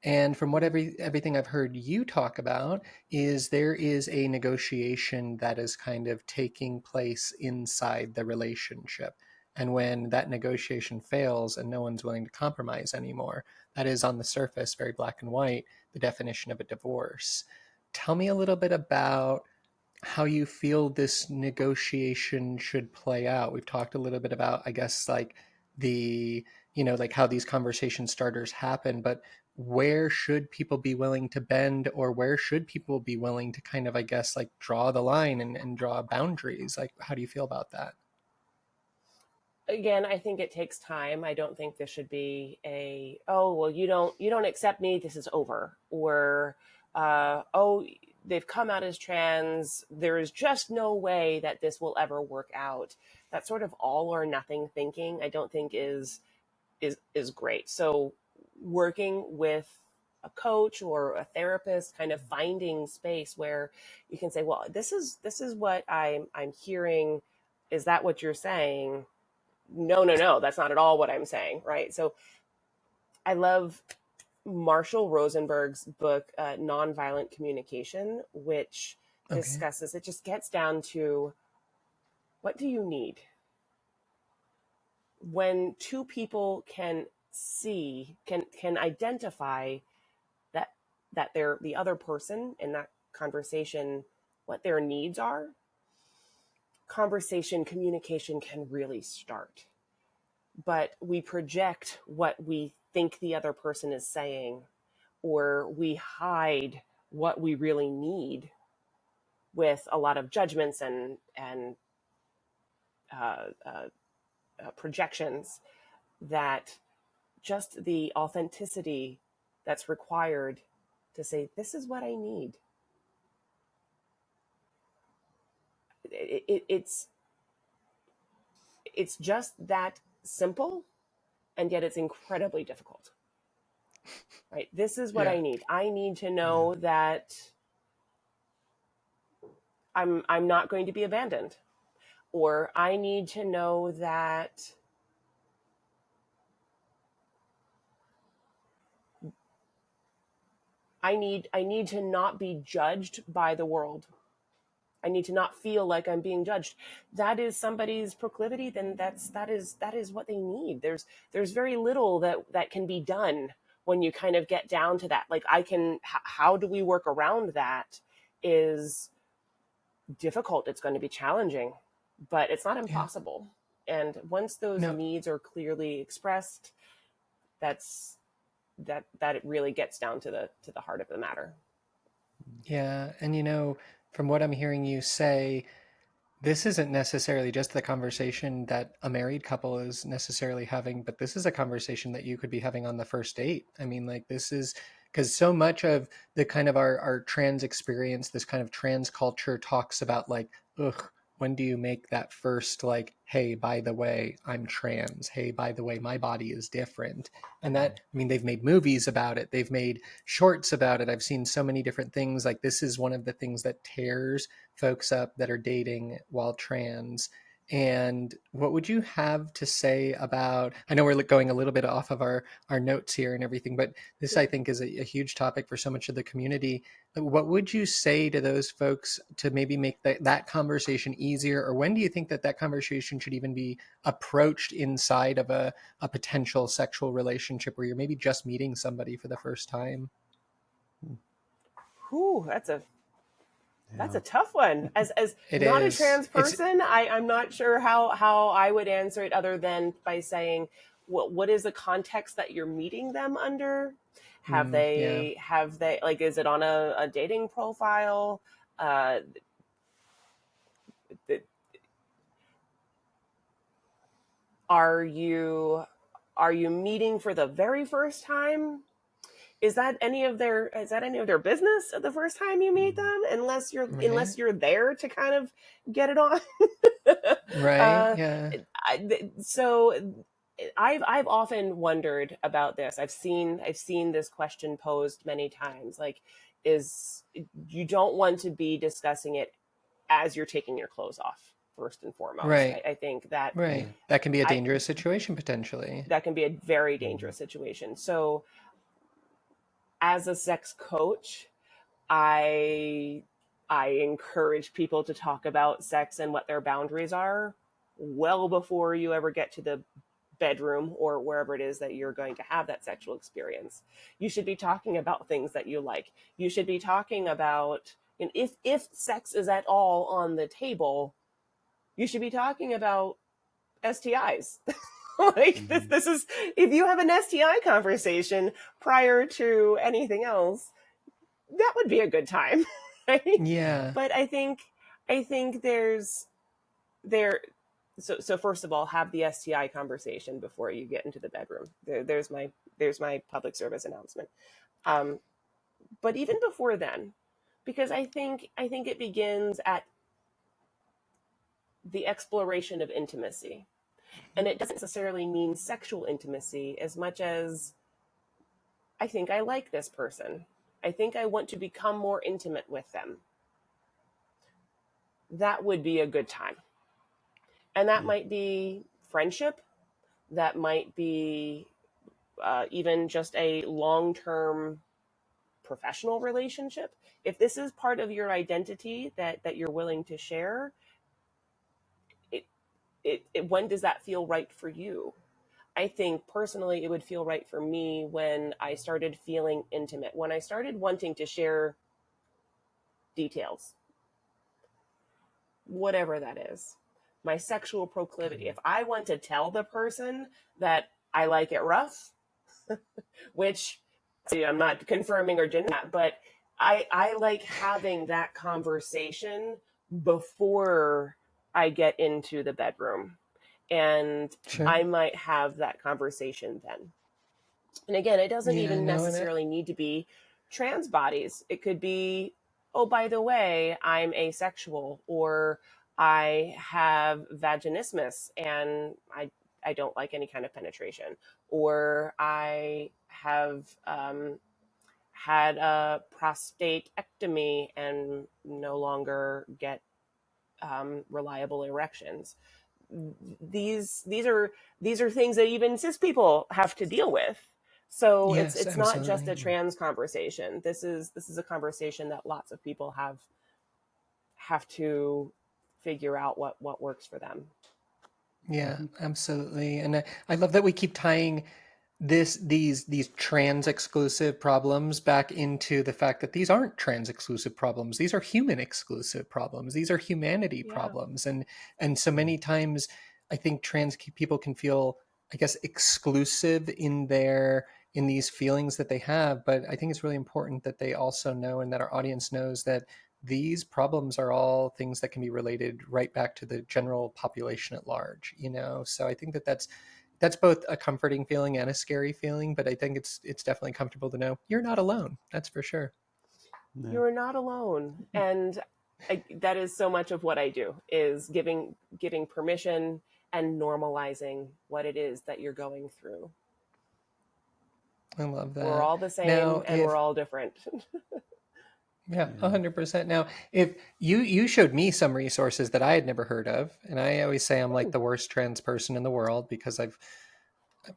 Speaker 2: And from everything I've heard you talk about, is there is a negotiation that is kind of taking place inside the relationship. And when that negotiation fails and no one's willing to compromise anymore, that is, on the surface, very black and white, the definition of a divorce. Tell me a little bit about how you feel this negotiation should play out. We've talked a little bit about, I guess, like the, like how these conversation starters happen, but where should people be willing to bend, or where should people be willing to kind of, I guess, like draw the line and draw boundaries? Like, how do you feel about that?
Speaker 3: Again, I think it takes time. I don't think this should be a, oh, well, you don't accept me, this is over, or oh, they've come out as trans, there is just no way that this will ever work out. That sort of all or nothing thinking, I don't think is great. So working with a coach or a therapist, kind of finding space where you can say, well, this is what I'm hearing. Is that what you're saying? No, that's not at all what I'm saying, right? So I love Marshall Rosenberg's book, Nonviolent Communication, which
Speaker 2: Okay.
Speaker 3: discusses, it just gets down to, what do you need? When two people can see, can identify that they're the other person in that conversation, what their needs are, conversation, communication can really start. But we project what we think the other person is saying, or we hide what we really need with a lot of judgments and uh, uh, projections, that just the authenticity that's required to say, this is what I need. It's just that simple, and yet it's incredibly difficult, right? This is what
Speaker 2: Yeah.
Speaker 3: I need. I need to know that I'm not going to be abandoned, or I need to know that I need to not be judged by the world. I need to not feel like I'm being judged. That is somebody's proclivity, then that is what they need. There's very little that can be done when you kind of get down to that. Like, how do we work around that is difficult. It's going to be challenging, but it's not
Speaker 2: Yeah.
Speaker 3: impossible. And once those
Speaker 2: No.
Speaker 3: needs are clearly expressed, that's that it really gets down to the heart of the matter.
Speaker 2: Yeah. And from what I'm hearing you say, this isn't necessarily just the conversation that a married couple is necessarily having, but this is a conversation that you could be having on the first date. I mean, like, this is because so much of the kind of our trans experience, this kind of trans culture talks about like, ugh, when do you make that first, like, hey, by the way, I'm trans. Hey, by the way, my body is different. And that, I mean, they've made movies about it. They've made shorts about it. I've seen so many different things. Like, this is one of the things that tears folks up that are dating while trans. And what would you have to say about, I know we're going a little bit off of our notes here and everything, but this I think is a huge topic for so much of the community. What would you say to those folks to maybe make that conversation easier? Or when do you think that conversation should even be approached inside of a potential sexual relationship where you're maybe just meeting somebody for the first time?
Speaker 3: Whew, that's a tough one. As
Speaker 2: It
Speaker 3: not a
Speaker 2: is.
Speaker 3: trans person, I'm not sure how I would answer it other than by saying, what is the context that you're meeting them under?
Speaker 2: Yeah.
Speaker 3: Have they, like, is it on a dating profile? Uh, are you meeting for the very first time? Is that any of their business the first time you meet them,
Speaker 2: Right.
Speaker 3: unless you're there to kind of get it on?
Speaker 2: Right.
Speaker 3: uh,
Speaker 2: Yeah.
Speaker 3: so I've often wondered about this. I've seen this question posed many times. Like, is you don't want to be discussing it as you're taking your clothes off, first and foremost.
Speaker 2: Right.
Speaker 3: I think that
Speaker 2: Right. That can be a
Speaker 3: I
Speaker 2: dangerous situation potentially.
Speaker 3: that can be a very dangerous situation. So as a sex coach, I I encourage people to talk about sex and what their boundaries are well before you ever get to the bedroom or wherever it is that you're going to have that sexual experience. You should be talking about things that you like. You should be talking about, and if sex is at all on the table, you should be talking about STIs. Like, this is, if you have an STI conversation prior to anything else, that would be a good time. Right?
Speaker 2: Yeah.
Speaker 3: But I think there so first of all, have the STI conversation before you get into the bedroom. There's my public service announcement. Um, but even before then, because I think it begins at the exploration of intimacy. And it doesn't necessarily mean sexual intimacy as much as, I think I like this person. I think I want to become more intimate with them. That would be a good time. And that might be friendship. That might be even just a long-term professional relationship. If this is part of your identity that you're willing to share, it, when does that feel right for you? I think personally it would feel right for me when I started feeling intimate, when I started wanting to share details, whatever that is. My sexual proclivity. If I want to tell the person that I like it rough, which, see, I'm not confirming or denying that, but I like having that conversation before I get into the bedroom. And
Speaker 2: Sure.
Speaker 3: I might have that conversation then. And again, it doesn't
Speaker 2: Yeah.
Speaker 3: even
Speaker 2: No. And it,
Speaker 3: necessarily need to be trans bodies. It could be, oh, by the way, I'm asexual, or I have vaginismus and I don't like any kind of penetration, or I have had a prostatectomy and no longer get reliable erections. These are things that even cis people have to deal with. So it's
Speaker 2: yes,
Speaker 3: it's not just
Speaker 2: absolutely.
Speaker 3: a trans conversation. This is a conversation that lots of people have to figure out what works for them.
Speaker 2: Yeah, absolutely. And I love that we keep tying these trans exclusive problems back into the fact that these aren't trans exclusive problems. These are human exclusive problems. These are humanity
Speaker 3: Yeah.
Speaker 2: problems. And so many times I think trans people can feel, I guess, exclusive in these feelings that they have. But I think it's really important that they also know, and that our audience knows, that these problems are all things that can be related right back to the general population at large, you know? So I think that that's both a comforting feeling and a scary feeling, but I think it's definitely comfortable to know you're not alone. That's for sure.
Speaker 1: Yeah.
Speaker 3: You're not alone. And that is so much of what I do, is giving permission and normalizing what it is that you're going through.
Speaker 2: I love
Speaker 3: We're
Speaker 2: that.
Speaker 3: all the same
Speaker 2: Now,
Speaker 3: and
Speaker 2: if
Speaker 3: we're all different.
Speaker 2: yeah,
Speaker 1: Yeah.
Speaker 2: 100%. Now, if you showed me some resources that I had never heard of, and I always say I'm like the worst trans person in the world because I've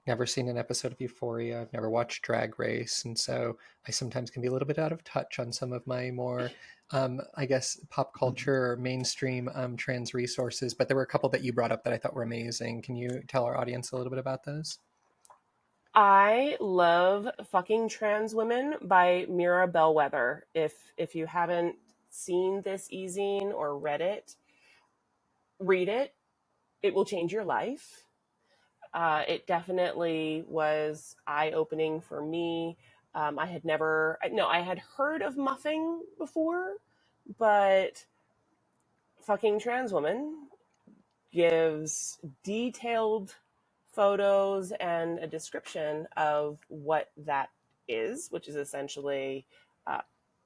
Speaker 2: never seen an episode of Euphoria. I've never watched Drag Race. And so I sometimes can be a little bit out of touch on some of my more, I guess, pop culture or mainstream trans resources. But there were a couple that you brought up that I thought were amazing. Can you tell our audience a little bit about those?
Speaker 3: I love Fucking Trans Women by Mira Bellwether. If you haven't seen this e-zine or read it, read it. It will change your life. It definitely was eye-opening for me. I had never, no, I had heard of muffing before, but Fucking Trans Woman gives detailed photos and a description of what that is, which is essentially, uh,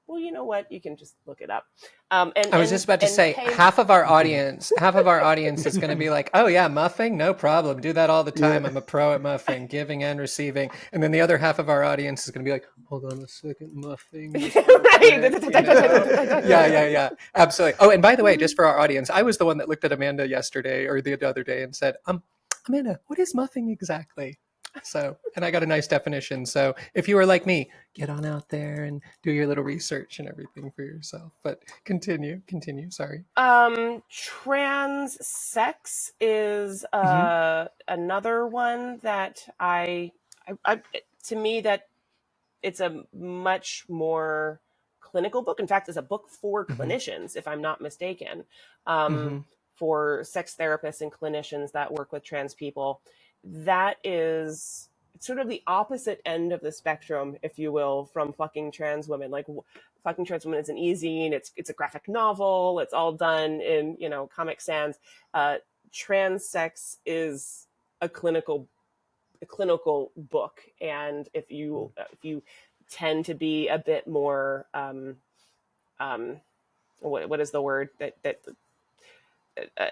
Speaker 3: well, you know what? You can just look it up.
Speaker 2: I was just about to
Speaker 3: And
Speaker 2: say
Speaker 3: pay.
Speaker 2: half of our audience is going to be like, "Oh yeah, muffing, no problem. Do that all the time.
Speaker 1: Yeah.
Speaker 2: I'm a pro at muffing, giving and receiving." And then the other half of our audience is going to be like, "Hold on a second, muffing." Just real quick, you know? Yeah, absolutely. Oh, and by the way, just for our audience, I was the one that looked at Amanda yesterday or the other day and said, Amanda, what is muffing exactly?" So, and I got a nice definition. So, if you were like me, get on out there and do your little research and everything for yourself. But continue. Sorry.
Speaker 3: Trans sex is
Speaker 2: Mm-hmm.
Speaker 3: another one that I to me, that it's a much more clinical book. In fact, it's a book for
Speaker 2: Mm-hmm.
Speaker 3: clinicians, if I'm not mistaken, um,
Speaker 2: Mm-hmm.
Speaker 3: for sex therapists and clinicians that work with trans people. That is sort of the opposite end of the spectrum, if you will, from Fucking Trans Women. Like, Fucking Trans Women is an e-zine. It's a graphic novel. It's all done in, Comic Sans. Trans sex is a clinical book, and if you tend to be a bit more what is the word that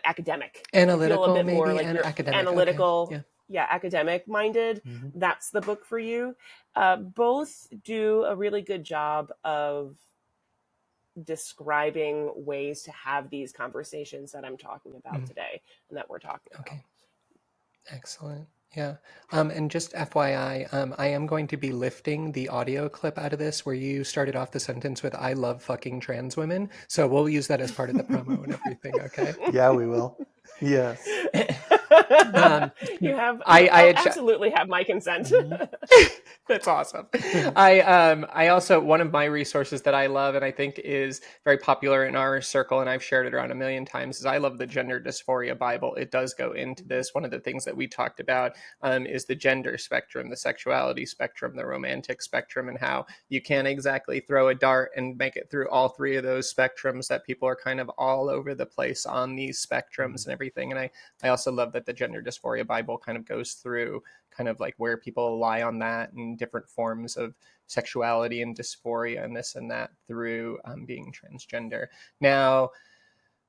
Speaker 3: academic, if you feel a
Speaker 2: Analytical,
Speaker 3: bit more
Speaker 2: maybe,
Speaker 3: like
Speaker 2: and
Speaker 3: you're
Speaker 2: academic. Okay.
Speaker 3: analytical,
Speaker 2: Yeah.
Speaker 3: yeah, academic minded,
Speaker 2: Mm-hmm.
Speaker 3: that's the book for you. Both do a really good job of describing ways to have these conversations that I'm talking about
Speaker 2: Mm-hmm.
Speaker 3: today and that we're talking about.
Speaker 2: Okay. Excellent. Yeah. And just FYI, I am going to be lifting the audio clip out of this where you started off the sentence with "I love fucking trans women." So we'll use that as part of the promo and everything. Okay.
Speaker 1: Yeah, we will. Yes.
Speaker 2: um,
Speaker 3: You'll
Speaker 2: had
Speaker 3: absolutely have my consent.
Speaker 2: That's awesome. I also, one of my resources that I love and I think is very popular in our circle, and I've shared it around a million times, is I love the Gender Dysphoria Bible. It does go into this. One of the things that we talked about is the gender spectrum, the sexuality spectrum, the romantic spectrum, and how you can't exactly throw a dart and make it through all three of those spectrums, that people are kind of all over the place on these spectrums and everything. And I also love that the Gender Dysphoria Bible kind of goes through kind of like where people lie on that and different forms of sexuality and dysphoria and this and that through being transgender. Now,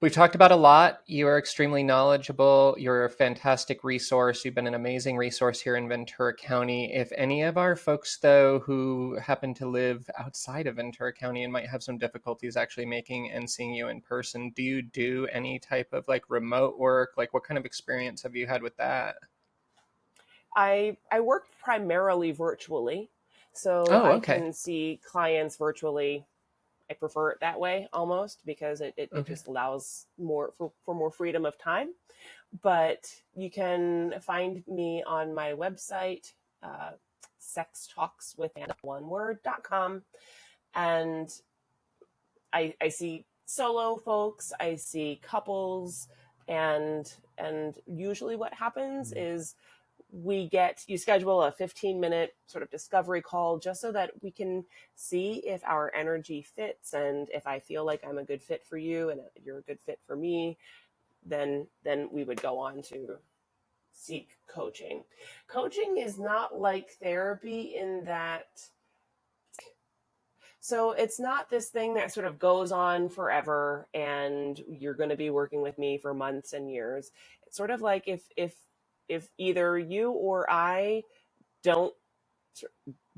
Speaker 2: we've talked about a lot. You are extremely knowledgeable. You're a fantastic resource. You've been an amazing resource here in Ventura County. If any of our folks, though, who happen to live outside of Ventura County and might have some difficulties actually making and seeing you in person, do you do any type of like remote work? Like, what kind of experience have you had with that?
Speaker 3: I work primarily virtually, so
Speaker 2: Oh,
Speaker 3: I
Speaker 2: okay.
Speaker 3: can see clients virtually I prefer it that way almost, because it just allows more for more freedom of time. But you can find me on my website, sextalkswithamanda.com. And I see solo folks, I see couples, and usually what happens is you schedule a 15-minute sort of discovery call, just so that we can see if our energy fits, and if I feel like I'm a good fit for you and you're a good fit for me, then we would go on to seek coaching. Coaching is not like therapy in that, so it's not this thing that sort of goes on forever and you're going to be working with me for months and years. It's sort of like if either you or I don't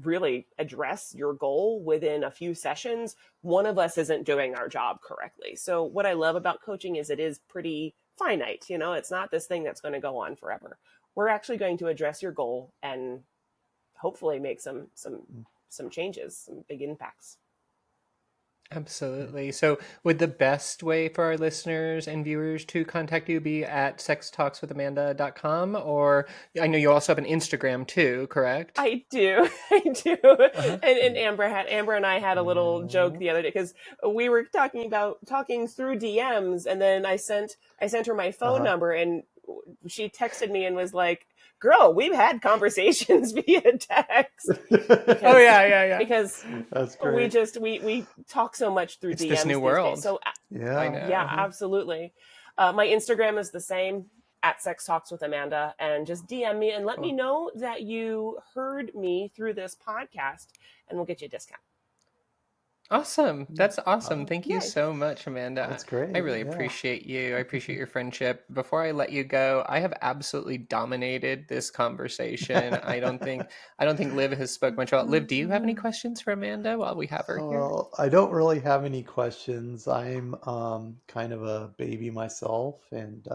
Speaker 3: really address your goal within a few sessions, one of us isn't doing our job correctly. So what I love about coaching is it is pretty finite. It's not this thing that's going to go on forever. We're actually going to address your goal and hopefully make some changes, some big impacts.
Speaker 2: Absolutely. So would the best way for our listeners and viewers to contact you be at sextalkswithamanda.com? Or I know you also have an Instagram too, correct?
Speaker 3: I do. And Amber and I had a little joke the other day, because we were talking through DMs, and then I sent her my phone number, and she texted me and was like, "Girl, we've had conversations via text." Because
Speaker 1: that's great.
Speaker 3: We talk so much through DMs.
Speaker 2: This new world.
Speaker 3: So
Speaker 1: yeah,
Speaker 2: I know.
Speaker 3: Yeah, absolutely. My Instagram is the same, at Sex Talks with Amanda, and just DM me and let me know that you heard me through this podcast, and we'll get you a discount.
Speaker 2: Awesome. That's awesome. Thank you so much, Amanda.
Speaker 1: That's great.
Speaker 2: I really appreciate you. I appreciate your friendship. Before I let you go, I have absolutely dominated this conversation. I don't think Liv has spoke much about. Liv, do you have any questions for Amanda while we have her here?
Speaker 1: Well, I don't really have any questions. I'm kind of a baby myself, and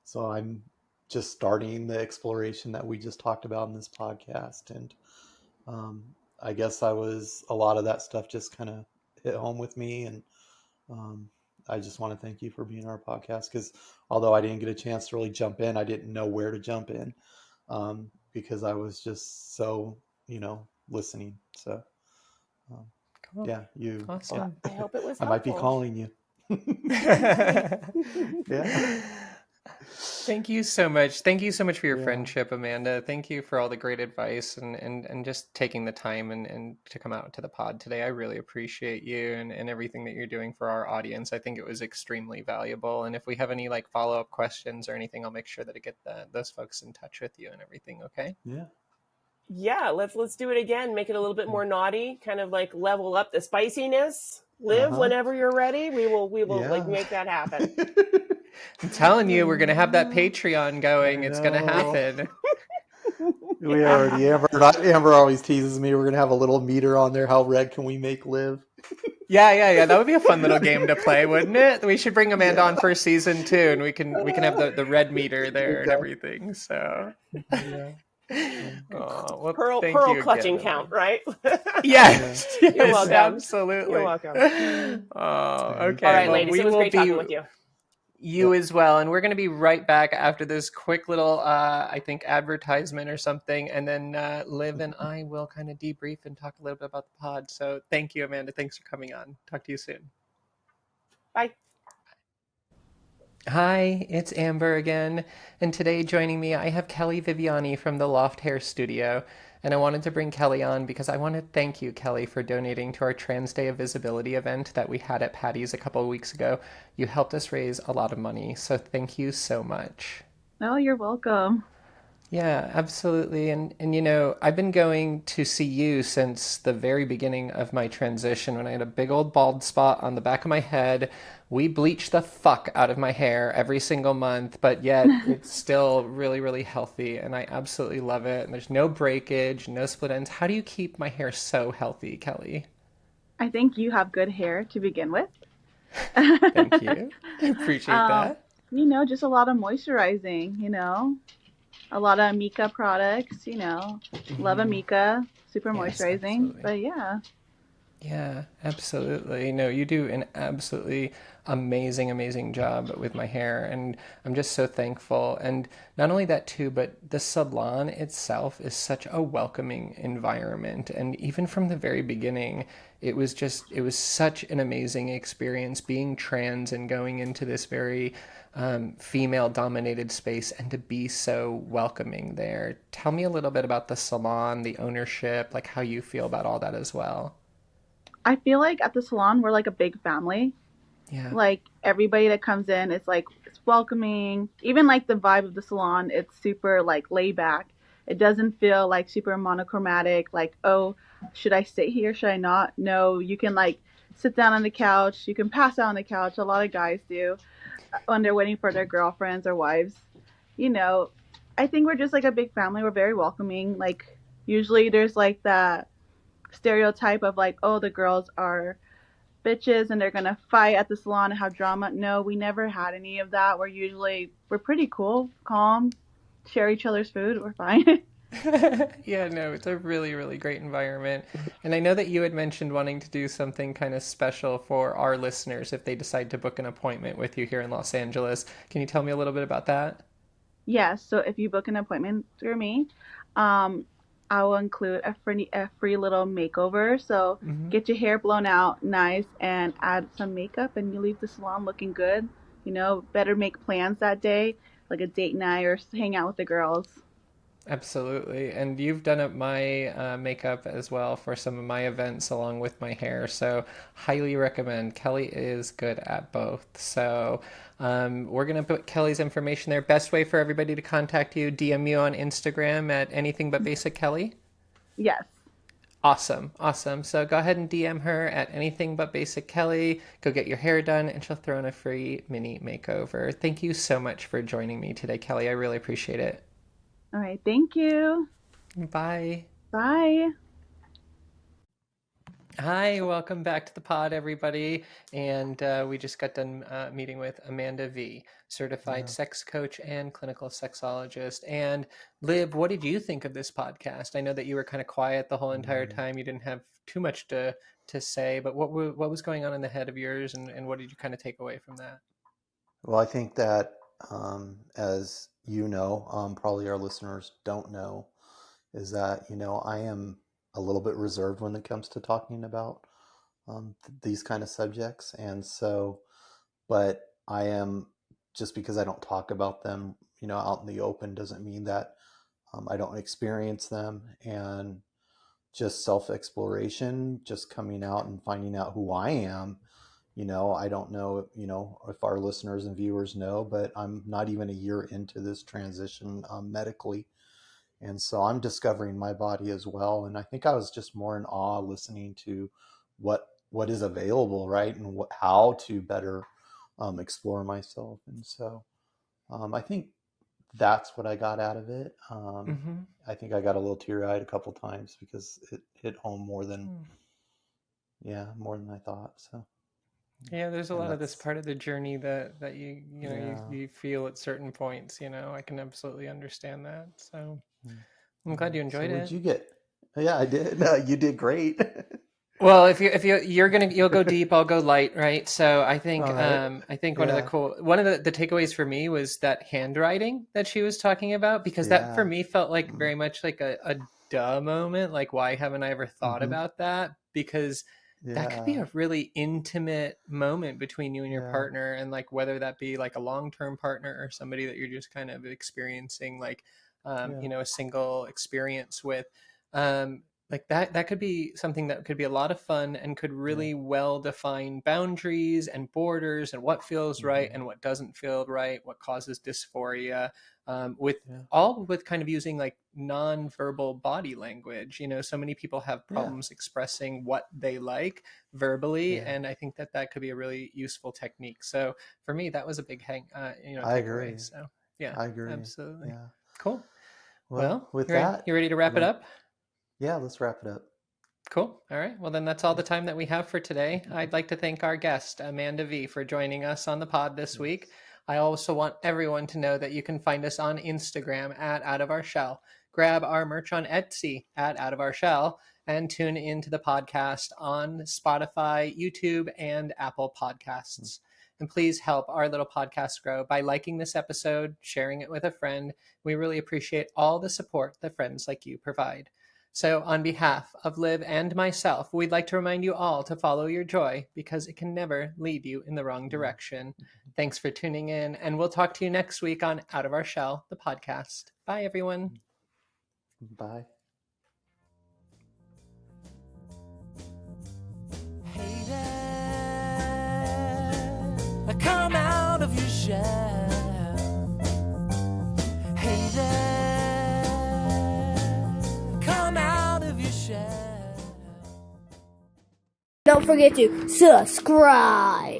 Speaker 1: so I'm just starting the exploration that we just talked about in this podcast. And I guess a lot of that stuff just kind of hit home with me. And I just want to thank you for being on our podcast, because although I didn't get a chance to really jump in, I didn't know where to jump in, because I was just so, listening. So
Speaker 2: Cool.
Speaker 1: yeah, you.
Speaker 2: Awesome.
Speaker 3: I hope it was
Speaker 1: I might be
Speaker 3: helpful.
Speaker 1: calling you. Yeah.
Speaker 2: Thank you so much. Thank you so much for your friendship, Amanda. Thank you for all the great advice and just taking the time and to come out to the pod today. I really appreciate you and everything that you're doing for our audience. I think it was extremely valuable. And if we have any follow-up questions or anything, I'll make sure that I get those folks in touch with you and everything. Okay.
Speaker 3: Yeah. Let's do it again. Make it a little bit more naughty, kind of level up the spiciness. Liv, whenever you're ready, we will make that happen.
Speaker 2: I'm telling you, we're going to have that Patreon going. It's going to happen.
Speaker 1: We already, Amber always teases me. We're going to have a little meter on there. How red can we make Liv?
Speaker 2: Yeah. That would be a fun little game to play, wouldn't it? We should bring Amanda on for season 2, and we can have the red meter there and everything. So well,
Speaker 3: Pearl clutching count, right?
Speaker 2: Yes.
Speaker 3: You're welcome.
Speaker 2: Absolutely.
Speaker 3: You're welcome.
Speaker 2: Okay.
Speaker 3: All right, ladies. It was great talking with you.
Speaker 2: You as well. And we're going to be right back after this quick little, I think, advertisement or something. And then Liv and I will kind of debrief and talk a little bit about the pod. So thank you, Amanda. Thanks for coming on. Talk to you soon.
Speaker 3: Bye.
Speaker 2: Hi, it's Amber again. And today joining me, I have Kelly Viviani from the Loft Hair Studio. And I wanted to bring Kelly on because I want to thank you, Kelly, for donating to our Trans Day of Visibility event that we had at Patty's a couple of weeks ago. You helped us raise a lot of money, so thank you so much.
Speaker 4: Oh, you're welcome.
Speaker 2: Yeah, absolutely. And I've been going to see you since the very beginning of my transition when I had a big old bald spot on the back of my head. We bleach the fuck out of my hair every single month, but yet it's still really, really healthy, and I absolutely love it. And there's no breakage, no split ends. How do you keep my hair so healthy, Kelly?
Speaker 4: I think you have good hair to begin with.
Speaker 2: Thank you. I appreciate that.
Speaker 4: Just a lot of moisturizing, a lot of Mika products, love a Mika, super moisturizing,
Speaker 2: absolutely.
Speaker 4: but yeah.
Speaker 2: Yeah, absolutely. No, you do an absolutely amazing job with my hair, and I'm just so thankful. And not only that too, but the salon itself is such a welcoming environment. And even from the very beginning, it was such an amazing experience being trans and going into this very female dominated space and to be so welcoming there. Tell me a little bit about the salon, the ownership, like how you feel about all that as well.
Speaker 4: I feel like at the salon we're like a big family.
Speaker 2: Yeah.
Speaker 4: Like everybody that comes in is like it's welcoming. Even like the vibe of the salon, it's super like laid back. It doesn't feel like super monochromatic, like, oh, should I sit here, should I not? No, you can like sit down on the couch, you can pass out on the couch. A lot of guys do when they're waiting for their girlfriends or wives. You know, I think we're just like a big family. We're very welcoming. Like usually there's like that stereotype of like, oh, the girls are bitches and they're gonna fight at the salon and have drama. No, we never had any of that. We're pretty cool, calm, share each other's food. We're fine.
Speaker 2: Yeah, no, it's a really great environment. And I know that you had mentioned wanting to do something kind of special for our listeners if they decide to book an appointment with you here in Los Angeles. Can you tell me a little bit about that?
Speaker 4: Yes. So if you book an appointment through me, um, I will include a free little makeover. So
Speaker 2: Hmm.
Speaker 4: get your hair blown out nice and add some makeup, and you leave the salon looking good. You know, better make plans that day, like a date night or hang out with the girls.
Speaker 2: Absolutely. And you've done up my makeup as well for some of my events along with my hair. So, highly recommend. Kelly is good at both. So, we're going to put Kelly's information there. Best way for everybody to contact you, DM you on Instagram at anything but basic Kelly.
Speaker 4: Yes.
Speaker 2: Awesome. Awesome. So, go ahead and DM her at anything but basic Kelly. Go get your hair done, and she'll throw in a free mini makeover. Thank you so much for joining me today, Kelly. I really appreciate it.
Speaker 4: All right. Thank you.
Speaker 2: Bye.
Speaker 4: Bye.
Speaker 2: Hi, welcome back to the pod, everybody. And we just got done meeting with Amanda V, certified
Speaker 1: Yeah.
Speaker 2: sex coach and clinical sexologist. And Lib, what did you think of this podcast? I know that you were kind of quiet the whole entire
Speaker 1: Right.
Speaker 2: time. You didn't have too much to say, but what was going on in the head of yours, and what did you kind of take away from that?
Speaker 1: Well, I think that, as you know, probably our listeners don't know, is that, I am a little bit reserved when it comes to talking about these kind of subjects. And so, but I am, just because I don't talk about them, out in the open doesn't mean that I don't experience them. And just self exploration, just coming out and finding out who I am. I don't know, if our listeners and viewers know, but I'm not even a year into this transition medically. And so I'm discovering my body as well. And I think I was just more in awe listening to what is available, right? And how to better explore myself. And so I think that's what I got out of it.
Speaker 2: Mm-hmm.
Speaker 1: I think I got a little teary eyed a couple times because it hit home more than I thought. So,
Speaker 2: Yeah, there's a
Speaker 1: and
Speaker 2: lot of this
Speaker 1: that's,
Speaker 2: part of the journey that
Speaker 1: yeah.
Speaker 2: you feel at certain points. I can absolutely understand that. So I'm glad
Speaker 1: Yeah.
Speaker 2: you
Speaker 1: So
Speaker 2: enjoyed
Speaker 1: what'd
Speaker 2: it.
Speaker 1: you get? Yeah, I did. You did great.
Speaker 2: Well, if you'll go deep, I'll go light, right? So
Speaker 1: All right.
Speaker 2: I think
Speaker 1: Yeah.
Speaker 2: one of the takeaways for me was that handwriting that she was talking about, because that for
Speaker 1: Yeah.
Speaker 2: me felt like very much like a duh moment. Like, why haven't I ever thought
Speaker 1: Mm-hmm.
Speaker 2: about that? Because that could be
Speaker 1: Yeah.
Speaker 2: a really intimate moment between you and your
Speaker 1: Yeah.
Speaker 2: partner, and like whether that be like a long-term partner or somebody that you're just kind of experiencing like
Speaker 1: Yeah.
Speaker 2: a single experience with. Um, like that could be something that could be a lot of fun and could
Speaker 1: Yeah.
Speaker 2: really well define boundaries and borders and what feels right
Speaker 1: Mm-hmm.
Speaker 2: and what doesn't feel right, what causes dysphoria, with
Speaker 1: Yeah.
Speaker 2: all with kind of using like nonverbal body language. So many people have
Speaker 1: Yeah.
Speaker 2: problems expressing what they like verbally,
Speaker 1: Yeah.
Speaker 2: and I think that could be a really useful technique. So for me, that was a big
Speaker 1: I
Speaker 2: takeaway.
Speaker 1: agree.
Speaker 2: So yeah,
Speaker 1: I agree.
Speaker 2: absolutely.
Speaker 1: Yeah.
Speaker 2: Cool.
Speaker 1: Well,
Speaker 2: Well,
Speaker 1: with
Speaker 2: you
Speaker 1: that,
Speaker 2: ready to wrap it
Speaker 1: let
Speaker 2: up?
Speaker 1: yeah, let's wrap it up.
Speaker 2: Cool. All right. Well, then that's all the
Speaker 1: Yeah.
Speaker 2: time that we have for today. I'd like to thank our guest, Amanda V, for joining us on the pod this week.
Speaker 1: Yes.
Speaker 2: I also want everyone to know that you can find us on Instagram at Out of Our Shell. grab our merch on Etsy at Out of Our Shell, and tune into the podcast on Spotify, YouTube, and Apple Podcasts. And please help our little podcast grow by liking this episode, sharing it with a friend. We really appreciate all the support that friends like you provide. So on behalf of Liv and myself, we'd like to remind you all to follow your joy because it can never lead you in the wrong direction. Thanks for tuning in, and we'll talk to you next week on Out of Our Shell, the podcast. Bye, everyone.
Speaker 1: Bye.
Speaker 5: Hey there, come out of your shell. Hey there, come out of your shell.
Speaker 6: Don't forget to subscribe.